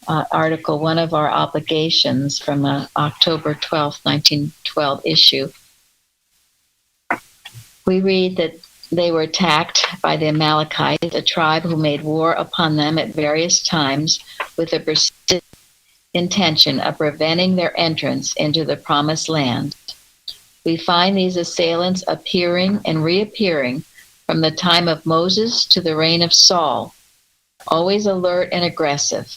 Article, One of Our Obligations, from October 12th, 1912 issue. We read that they were attacked by the Amalekites, a tribe who made war upon them at various times with a persistent intention of preventing their entrance into the promised land. We find these assailants appearing and reappearing from the time of Moses to the reign of Saul, always alert and aggressive.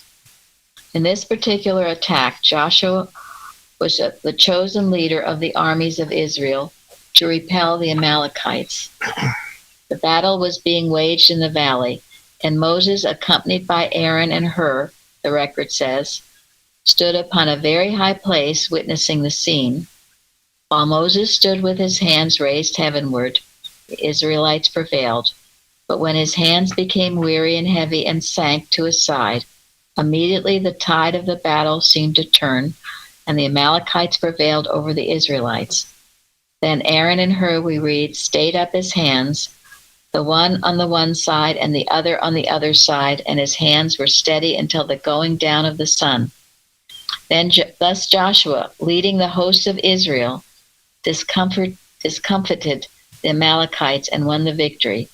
In this particular attack, Joshua was the chosen leader of the armies of Israel to repel the Amalekites. The battle was being waged in the valley, and Moses, accompanied by Aaron and Hur, the record says, stood upon a very high place witnessing the scene. While Moses stood with his hands raised heavenward, the Israelites prevailed. But when his hands became weary and heavy and sank to his side, immediately the tide of the battle seemed to turn, and the Amalekites prevailed over the Israelites. Then Aaron and Hur, we read, stayed up his hands, the one on the one side and the other on the other side, and his hands were steady until the going down of the sun. Then thus Joshua, leading the host of Israel, discomfited the Amalekites and won the victory.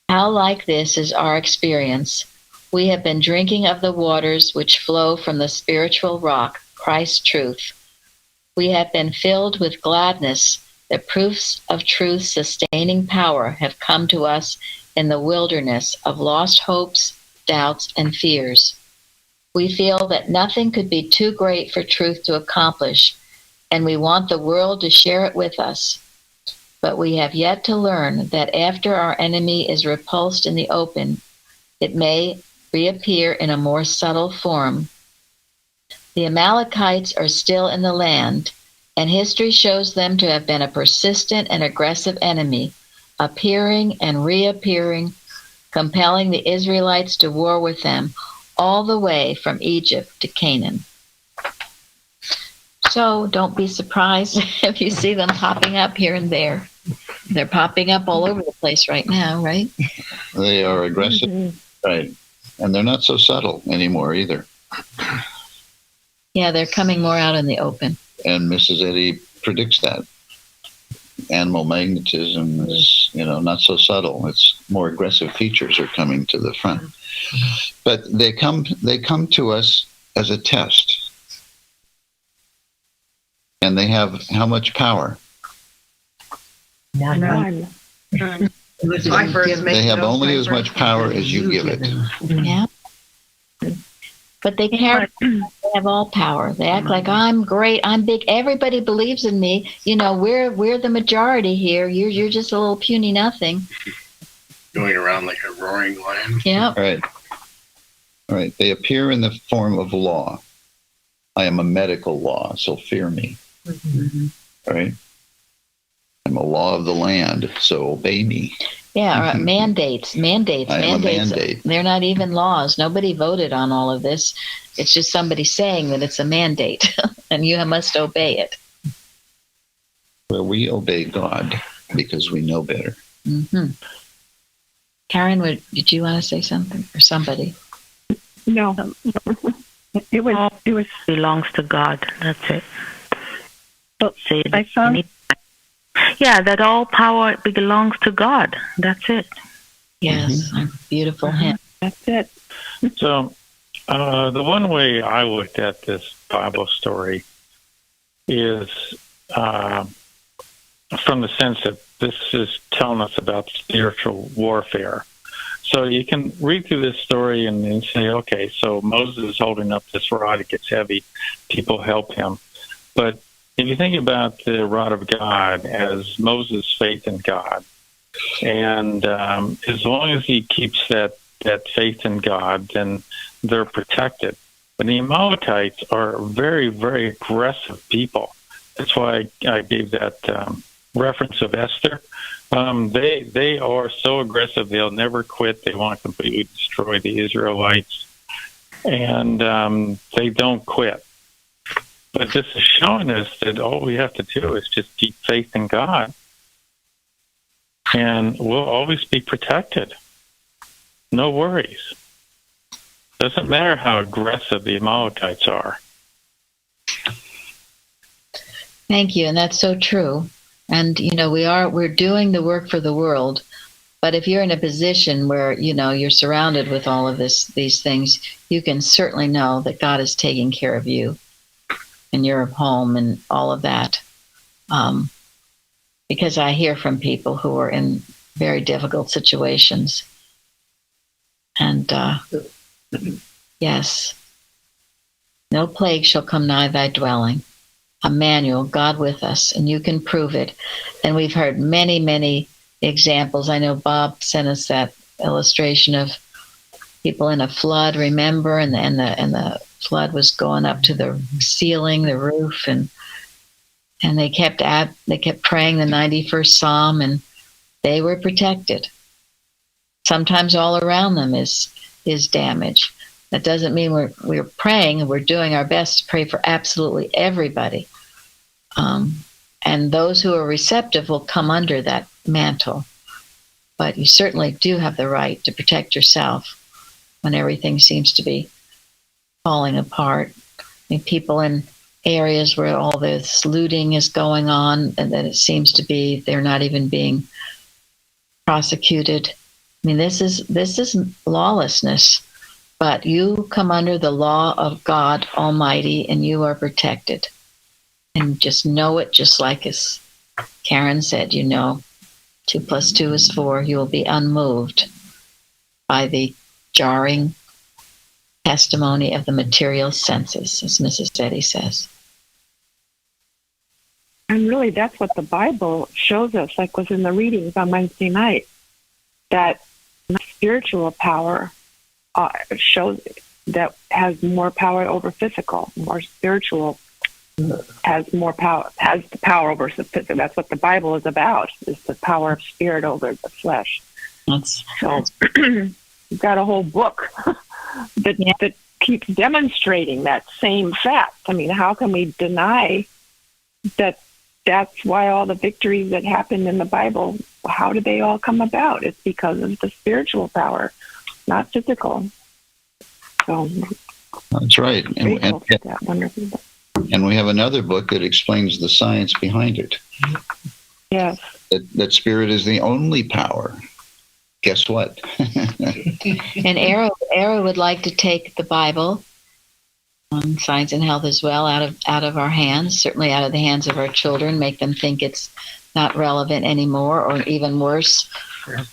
How like this is our experience. We have been drinking of the waters which flow from the spiritual rock, Christ's truth. We have been filled with gladness that proofs of truth's sustaining power have come to us in the wilderness of lost hopes, doubts, and fears. We feel that nothing could be too great for truth to accomplish, and we want the world to share it with us. But we have yet to learn that after our enemy is repulsed in the open, it may reappear in a more subtle form. The Amalekites are still in the land, and history shows them to have been a persistent and aggressive enemy, appearing and reappearing, compelling the Israelites to war with them all the way from Egypt to Canaan. So don't be surprised if you see them popping up here and there. They're popping up all over the place right now, right? They are aggressive, right? And they're not so subtle anymore either. Yeah, they're coming more out in the open. And Mrs. Eddy predicts that. Animal magnetism is, not so subtle. It's more aggressive features are coming to the front. But they come to us as a test. And they have how much power? None. They have only as much power as you give it. Yeah. But they have all power. They act like I'm great, I'm big, everybody believes in me. We're the majority here. You're just a little puny nothing. Going around like a roaring lion. Yeah. Right. They appear in the form of law. I am a medical law, so fear me. Mm-hmm. Right? I'm a law of the land, so obey me. Yeah, mandates. I am a mandate. They're not even laws. Nobody voted on all of this. It's just somebody saying that it's a mandate, and you must obey it. Well, we obey God because we know better. Mm-hmm. Karen, did you want to say something, or somebody? No, it was belongs to God. That's it. But I found. Yeah, that all power belongs to God. That's it. Yes, beautiful hymn. That's it. So, the one way I looked at this Bible story is from the sense that this is telling us about spiritual warfare. So you can read through this story and say, okay, so Moses is holding up this rod, it gets heavy, people help him. But if you think about the rod of God as Moses' faith in God, and as long as he keeps that faith in God, then they're protected. But the Amalekites are very, very aggressive people. That's why I gave that reference of Esther. They are so aggressive, they'll never quit. They want to completely destroy the Israelites, and they don't quit. But this is showing us that all we have to do is just keep faith in God, and we'll always be protected. No worries. Doesn't matter how aggressive the Amalekites are. Thank you, and that's so true. And we're doing the work for the world. But if you're in a position where you're surrounded with all of these things, you can certainly know that God is taking care of you and your home and all of that. Because I hear from people who are in very difficult situations. And yes, no plague shall come nigh thy dwelling. Emmanuel, God with us, and you can prove it. And we've heard many, many examples. I know Bob sent us that illustration of people in a flood, remember, and the flood was going up to the ceiling, the roof, and they kept praying the 91st Psalm, and they were protected. Sometimes all around them is damage. That doesn't mean we're praying, and we're doing our best to pray for absolutely everybody. And those who are receptive will come under that mantle. But you certainly do have the right to protect yourself when everything seems to be falling apart. People in areas where all this looting is going on, and that it seems to be they're not even being prosecuted. This is lawlessness. But you come under the law of God Almighty, and you are protected. And just know it, just like as Karen said, 2 + 2 is 4. You will be unmoved by the jarring testimony of the material senses, as Mrs. Eddy says. And really, that's what the Bible shows us, like was in the readings on Wednesday night, that spiritual power shows that has more power over physical, more spiritual has more power, has the power over the physical. That's what the Bible is about, is the power of spirit over the flesh. So you've got a whole book that keeps demonstrating that same fact. I mean, how can we deny that? That's why all the victories that happened in the Bible, how did they all come about? It's because of the spiritual power, not physical. So that's right. And we have another book that explains the science behind it. Yes. That spirit is the only power. Guess what? And Era would like to take the Bible on Science and Health as well out of our hands, certainly out of the hands of our children, make them think it's not relevant anymore, or even worse,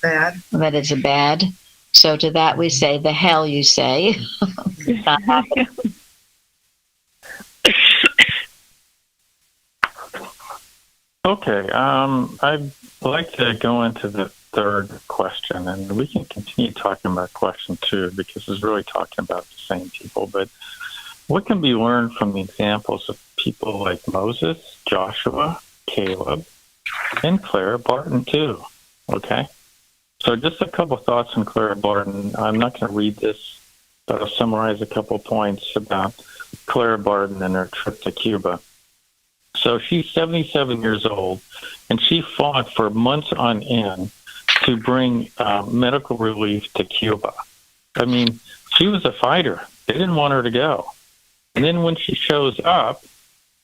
bad. That it's a bad. So to that we say, the hell you say. Okay, I'd like to go into the third question, and we can continue talking about question 2 because it's really talking about the same people. But what can be learned from the examples of people like Moses, Joshua, Caleb, and Clara Barton too? Okay, so just a couple thoughts on Clara Barton. I'm not going to read this, but I'll summarize a couple points about Clara Barton and her trip to Cuba. So she's 77 years old, and she fought for months on end to bring medical relief to Cuba. I mean, she was a fighter. They didn't want her to go. And then when she shows up,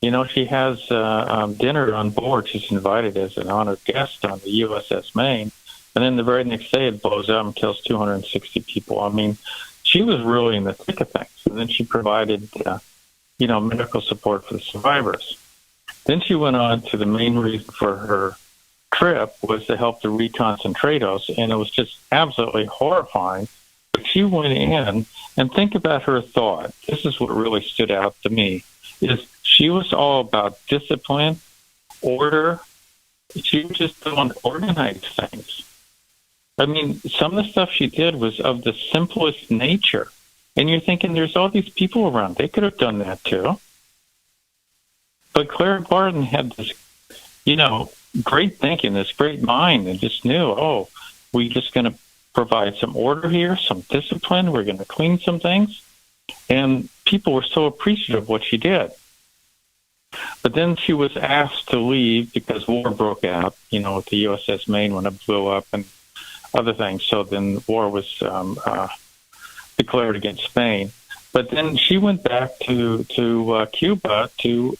you know, she has dinner on board. She's invited as an honored guest on the USS Maine. And then the very next day it blows up and kills 260 people. I mean, she was really in the thick of things. And then she provided, medical support for the survivors. Then she went on to the main reason for her trip was to help the reconcentrados, and it was just absolutely horrifying. But she went in, and think about her thought. This is what really stood out to me, is she was all about discipline, order. She was just doing organized things. I mean, some of the stuff she did was of the simplest nature. And you're thinking, there's all these people around. They could have done that too. But Clara Barton had this, great thinking, this great mind, and just knew, we're just going to provide some order here, some discipline. We're going to clean some things. And people were so appreciative of what she did. But then she was asked to leave because war broke out, with the USS Maine when it blew up and other things. So then war was declared against Spain. But then she went back to Cuba to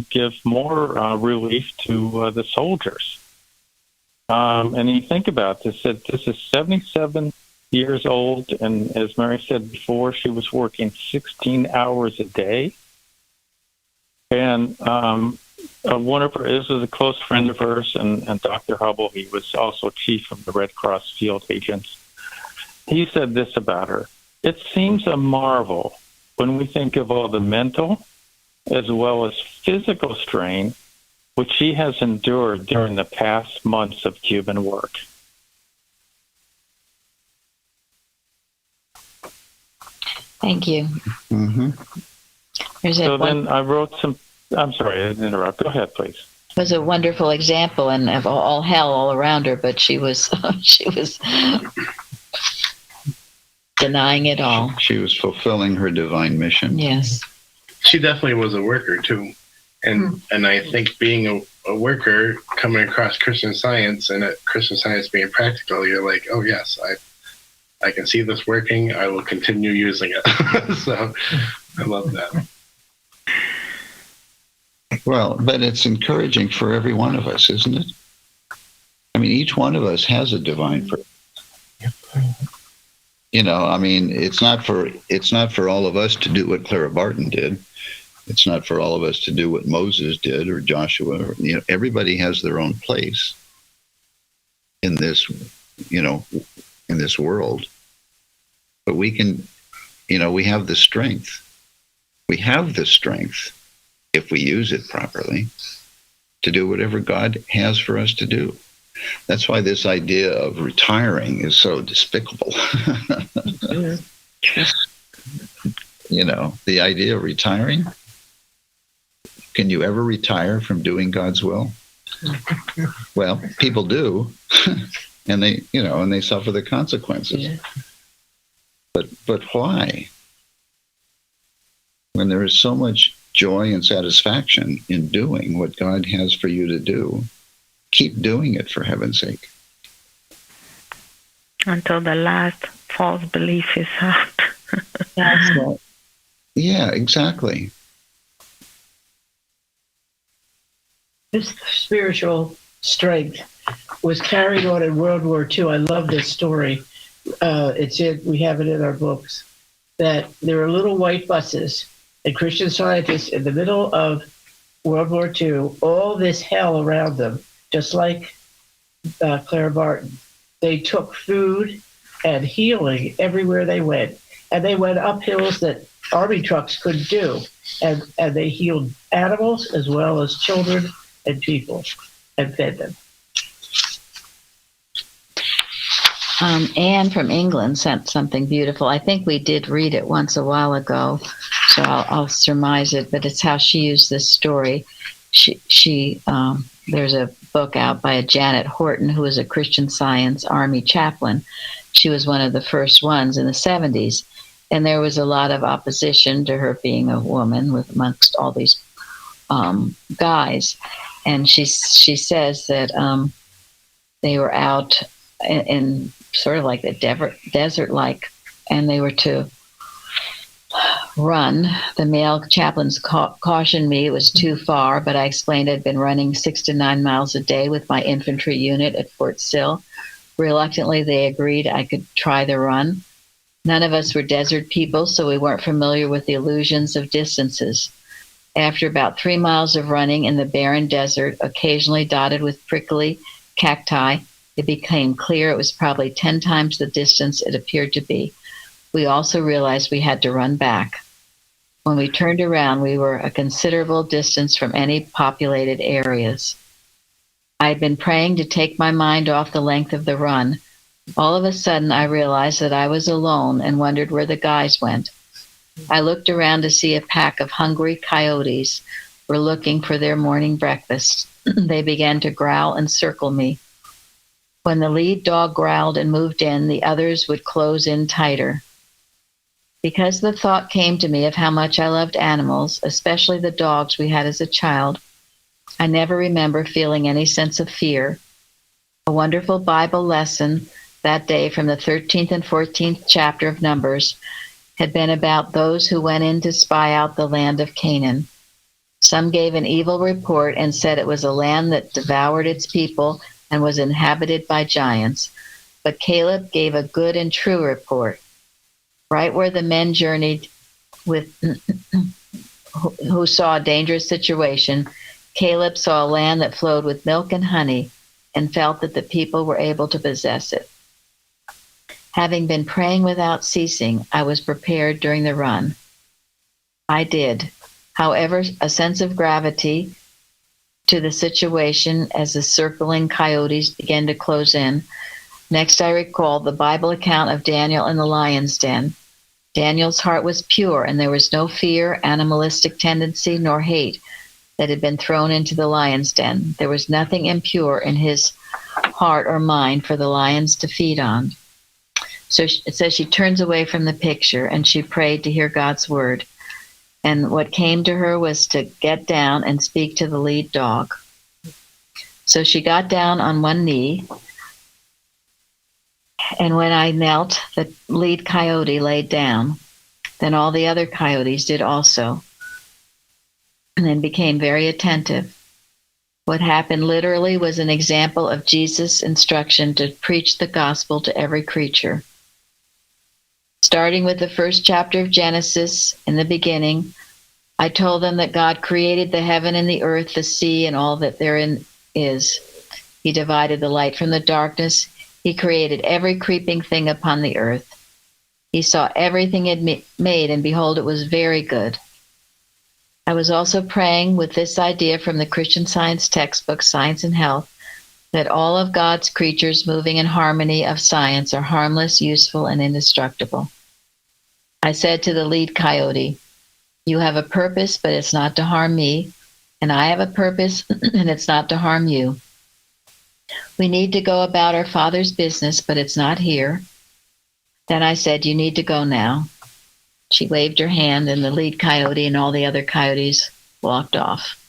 give more relief to the soldiers. And you think about this, that this is 77 years old, and as Mary said before, she was working 16 hours a day. And this was a close friend of hers, and Dr. Hubble, he was also chief of the Red Cross field agents. He said this about her: "It seems a marvel when we think of all the mental as well as physical strain which she has endured during the past months of Cuban work." Thank you. Mm-hmm. Then I wrote some. I'm sorry, I didn't interrupt. Go ahead, please. It was a wonderful example, and of all hell all around her, but she was denying it all. She was fulfilling her divine mission. Yes. She definitely was a worker too. And I think being a worker, coming across Christian Science, and Christian Science being practical, you're like, oh yes, I can see this working. I will continue using it. So I love that. Well, but it's encouraging for every one of us, isn't it? I mean, each one of us has a divine purpose. It's not for all of us to do what Clara Barton did. It's not for all of us to do what Moses did or Joshua. Everybody has their own place in this, in this world. But we can, we have the strength. We have the strength, if we use it properly, to do whatever God has for us to do. That's why this idea of retiring is so despicable. You know, the idea of retiring. Can you ever retire from doing God's will? Well, people do, and they suffer the consequences. Yeah. But why? When there is so much joy and satisfaction in doing what God has for you to do, keep doing it, for heaven's sake. Until the last false belief is out. That's right. Yeah, exactly. This spiritual strength was carried on in World War II. I love this story. We have it in our books, that there were little white buses and Christian Scientists in the middle of World War II, all this hell around them, just like Clara Barton. They took food and healing everywhere they went. And they went up hills that army trucks couldn't do. And they healed animals as well as children and people and fed them. Anne from England sent something beautiful. I think we did read it once a while ago, so I'll surmise it, but it's how she used this story. She there's a book out by a Janet Horton, who was a Christian Science Army chaplain. She was one of the first ones in the 70s, and there was a lot of opposition to her being a woman amongst all these guys. And she says that they were out in sort of like the desert-like, and they were to run. The male chaplains cautioned me it was too far, but I explained I'd been running 6 to 9 miles a day with my infantry unit at Fort Sill. Reluctantly, they agreed I could try the run. None of us were desert people, so we weren't familiar with the illusions of distances. After about 3 miles of running in the barren desert, occasionally dotted with prickly cacti, it became clear it was probably 10 times the distance it appeared to be. We also realized we had to run back. When we turned around, we were a considerable distance from any populated areas. I had been praying to take my mind off the length of the run. All of a sudden, I realized that I was alone and wondered where the guys went. I looked around to see a pack of hungry coyotes were looking for their morning breakfast. They began to growl and circle me. When the lead dog growled and moved in, the others would close in tighter. Because the thought came to me of how much I loved animals, especially the dogs we had as a child, I never remember feeling any sense of fear. A wonderful Bible lesson that day from the 13th and 14th chapter of Numbers had been about those who went in to spy out the land of Canaan. Some gave an evil report and said it was a land that devoured its people and was inhabited by giants. But Caleb gave a good and true report. Right where the men journeyed with who saw a dangerous situation, Caleb saw a land that flowed with milk and honey and felt that the people were able to possess it. Having been praying without ceasing, I was prepared during the run. I did. However, a sense of gravity to the situation as the circling coyotes began to close in. Next, I recalled the Bible account of Daniel in the lion's den. Daniel's heart was pure, and there was no fear, animalistic tendency, nor hate that had been thrown into the lion's den. There was nothing impure in his heart or mind for the lions to feed on. So it says she turns away from the picture, and she prayed to hear God's word. And what came to her was to get down and speak to the lead dog. So she got down on one knee, and when I knelt, the lead coyote laid down. Then all the other coyotes did also, and then became very attentive. What happened literally was an example of Jesus' instruction to preach the gospel to every creature. Starting with the first chapter of Genesis, in the beginning, I told them that God created the heaven and the earth, the sea, and all that therein is. He divided the light from the darkness. He created every creeping thing upon the earth. He saw everything he had made, and behold, it was very good. I was also praying with this idea from the Christian Science textbook, Science and Health, that all of God's creatures moving in harmony of science are harmless, useful, and indestructible. I said to the lead coyote, you have a purpose, but it's not to harm me, and I have a purpose, and it's not to harm you. We need to go about our Father's business, but it's not here. Then I said, you need to go now. She waved her hand, and the lead coyote and all the other coyotes walked off.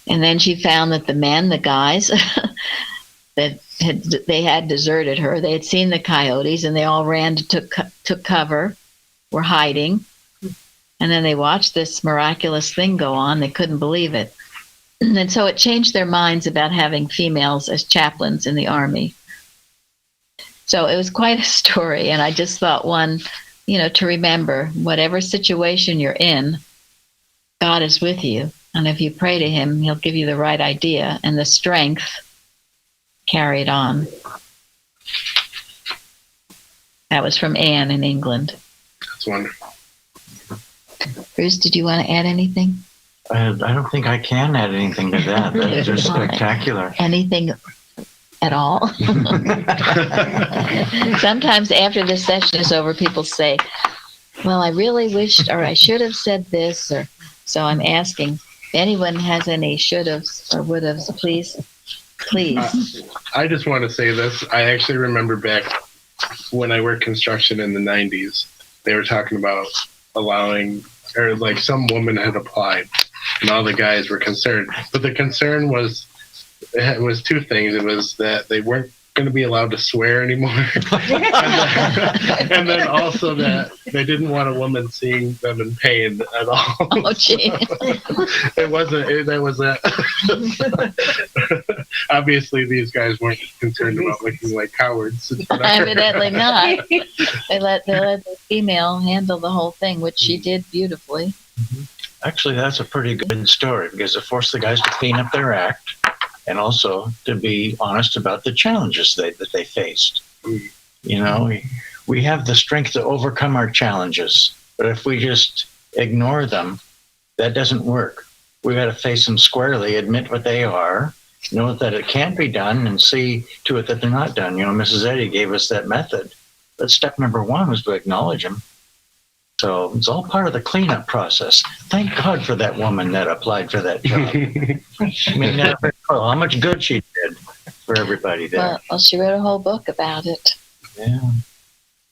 And then she found that the men, the guys, they had deserted her. They had seen the coyotes, and they all ran to took cover, were hiding. And then they watched this miraculous thing go on. They couldn't believe it. And so it changed their minds about having females as chaplains in the Army. So it was quite a story, and I just thought to remember, whatever situation you're in, God is with you. And if you pray to him, he'll give you the right idea and the strength carried on. That was from Anne in England. That's wonderful. Bruce, did you want to add anything? I don't think I can add anything to that. That's just spectacular. Anything at all? Sometimes after the session is over, people say, well, I really wished, or I should have said this, or so I'm asking if anyone has any should haves or would haves, please. I just want to say this. I actually remember back when I worked construction in the 90s, they were talking about allowing, or like some woman had applied and all the guys were concerned. But the concern was, it was two things. It was that they weren't going to be allowed to swear anymore. and then also that they didn't want a woman seeing them in pain at all. Oh, gee. It wasn't, that was that. Obviously, these guys weren't concerned about looking like cowards. Evidently not. They let the female handle the whole thing, which she did beautifully. Actually, that's a pretty good story because it forced the guys to clean up their act and also to be honest about the challenges that they faced. You know, we have the strength to overcome our challenges, but if we just ignore them, that doesn't work. We got to face them squarely, admit what they are, know that it can't be done, and see to it that they're not done. You know, Mrs. Eddy gave us that method, but step number one was to acknowledge them. So it's all part of the cleanup process. Thank God for that woman that applied for that job. I mean, how much good she did for everybody there. Well, she wrote a whole book about it. Yeah.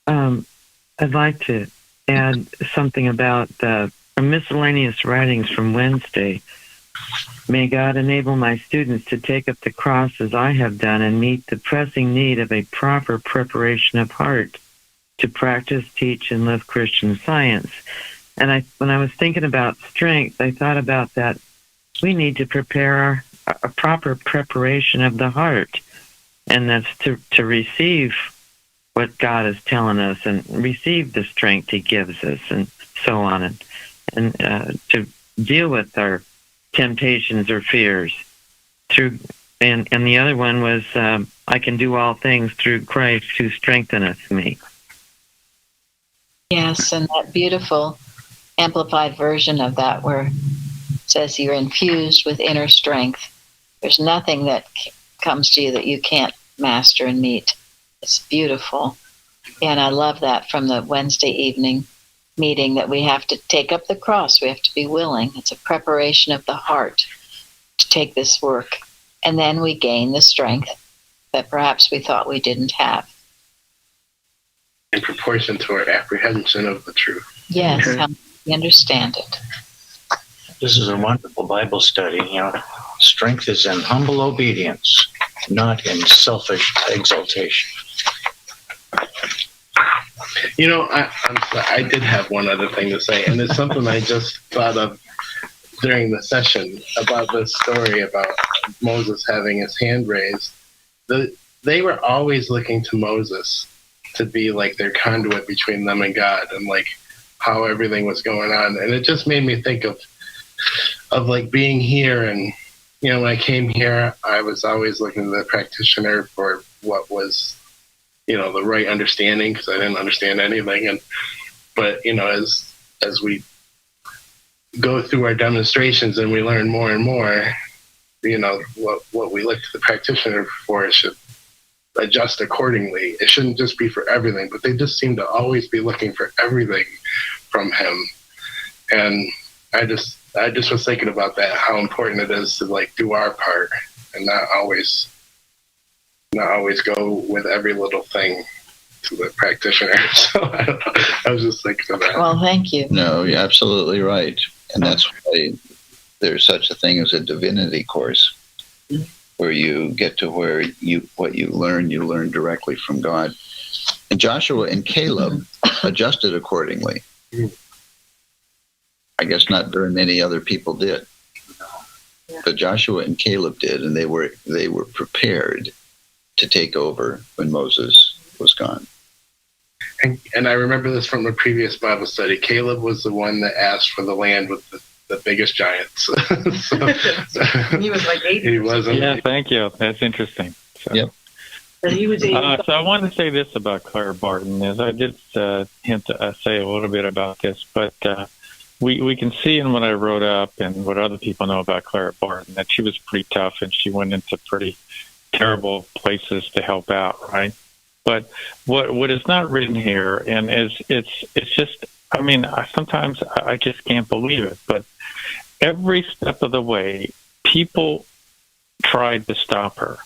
I'd like to add something about the miscellaneous writings from Wednesday. May God enable my students to take up the cross as I have done and meet the pressing need of a proper preparation of heart to practice, teach, and live Christian Science. And when I was thinking about strength, I thought about that. We need to prepare a proper preparation of the heart, and that's to receive what God is telling us and receive the strength he gives us and so on, and to deal with our temptations or fears. And the other one was, I can do all things through Christ who strengtheneth me. Yes, and that beautiful amplified version of that where it says you're infused with inner strength. There's nothing that comes to you that you can't master and meet. It's beautiful. And I love that from the Wednesday evening meeting, that we have to take up the cross. We have to be willing. It's a preparation of the heart to take this work. And then we gain the strength that perhaps we thought we didn't have. In proportion to our apprehension of the truth. Yes, how we understand it. This is a wonderful Bible study. You know, strength is in humble obedience, not in selfish exaltation. You know, I did have one other thing to say, and it's something I just thought of during the session about this story about Moses having his hand raised. They were always looking to Moses to be like their conduit between them and God, and like how everything was going on. And it just made me think of like being here. And, you know, when I came here, I was always looking to the practitioner for what was, you know, the right understanding, because I didn't understand anything. But, you know, as we go through our demonstrations and we learn more and more, what we look to the practitioner for should adjust accordingly. It shouldn't just be for everything, but they just seem to always be looking for everything from him. And I just was thinking about that, how important it is to do our part and not always go with every little thing to the practitioner. So I don't know. I was just thinking of that. Well, thank you. No, you're absolutely right. And that's why there's such a thing as a divinity course, where you get to where what you learn directly from God. And Joshua and Caleb adjusted accordingly. I guess not very many other people did. But Joshua and Caleb did, and they were prepared to take over when Moses was gone. And I remember this from a previous Bible study. Caleb was the one that asked for the land with the biggest giants. He was like 8. He wasn't. Yeah, thank you. That's interesting. So. Yep. And he was So I wanted to say this about Clara Barton, is I did say a little bit about this, but we can see in what I wrote up and what other people know about Clara Barton that she was pretty tough and she went into pretty terrible places to help out, right? But what is not written here, and it's just, I mean, sometimes I just can't believe it, but every step of the way, people tried to stop her.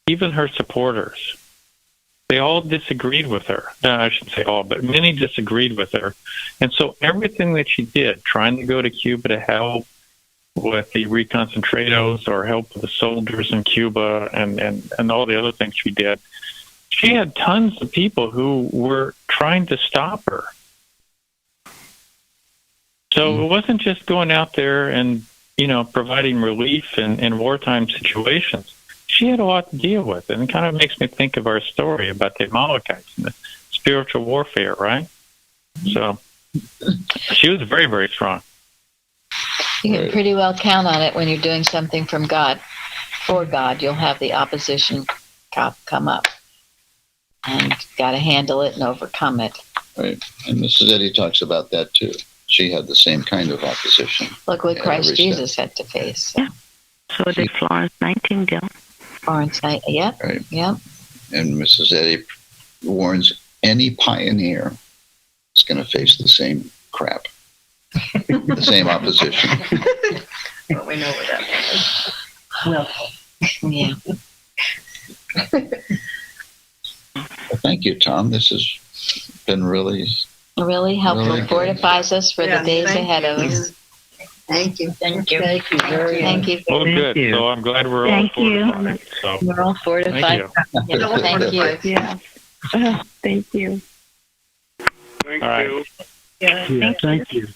Even her supporters. They all disagreed with her. No, I shouldn't say all, but many disagreed with her. And so everything that she did, trying to go to Cuba to help with the reconcentrados or help with the soldiers in Cuba and all the other things she did, she had tons of people who were trying to stop her. So it wasn't just going out there and, providing relief in wartime situations. She had a lot to deal with, and it kind of makes me think of our story about the Amalekites and the spiritual warfare, right? So she was very, very strong. You can pretty well count on it when you're doing something from God, for God. You'll have the opposition come up, and got to handle it and overcome it. Right. And Mrs. Eddy talks about that too. She had the same kind of opposition. Look what Christ Jesus had to face. Yeah. So did Florence Nightingale. Florence Nightingale, yep. Right. Yep. And Mrs. Eddy warns any pioneer is going to face the same crap, the same opposition. Well, we know where that is. Well, yeah. Well, thank you, Tom. This has been really helpful. Really good. Fortifies us for the days ahead of us. Thank you. Thank you. Thank you very much. Thank you. Oh, good. you. So I'm glad we're Thank all you. fortified. So, We're all fortified. thank you. Yeah, thank you. Yeah. Thank you. Thank All right. you. Yeah, thank you.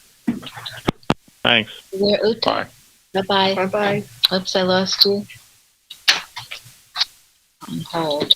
Thanks. There, Uta. Bye. Bye-bye. Bye-bye. Oops, I lost you. On hold.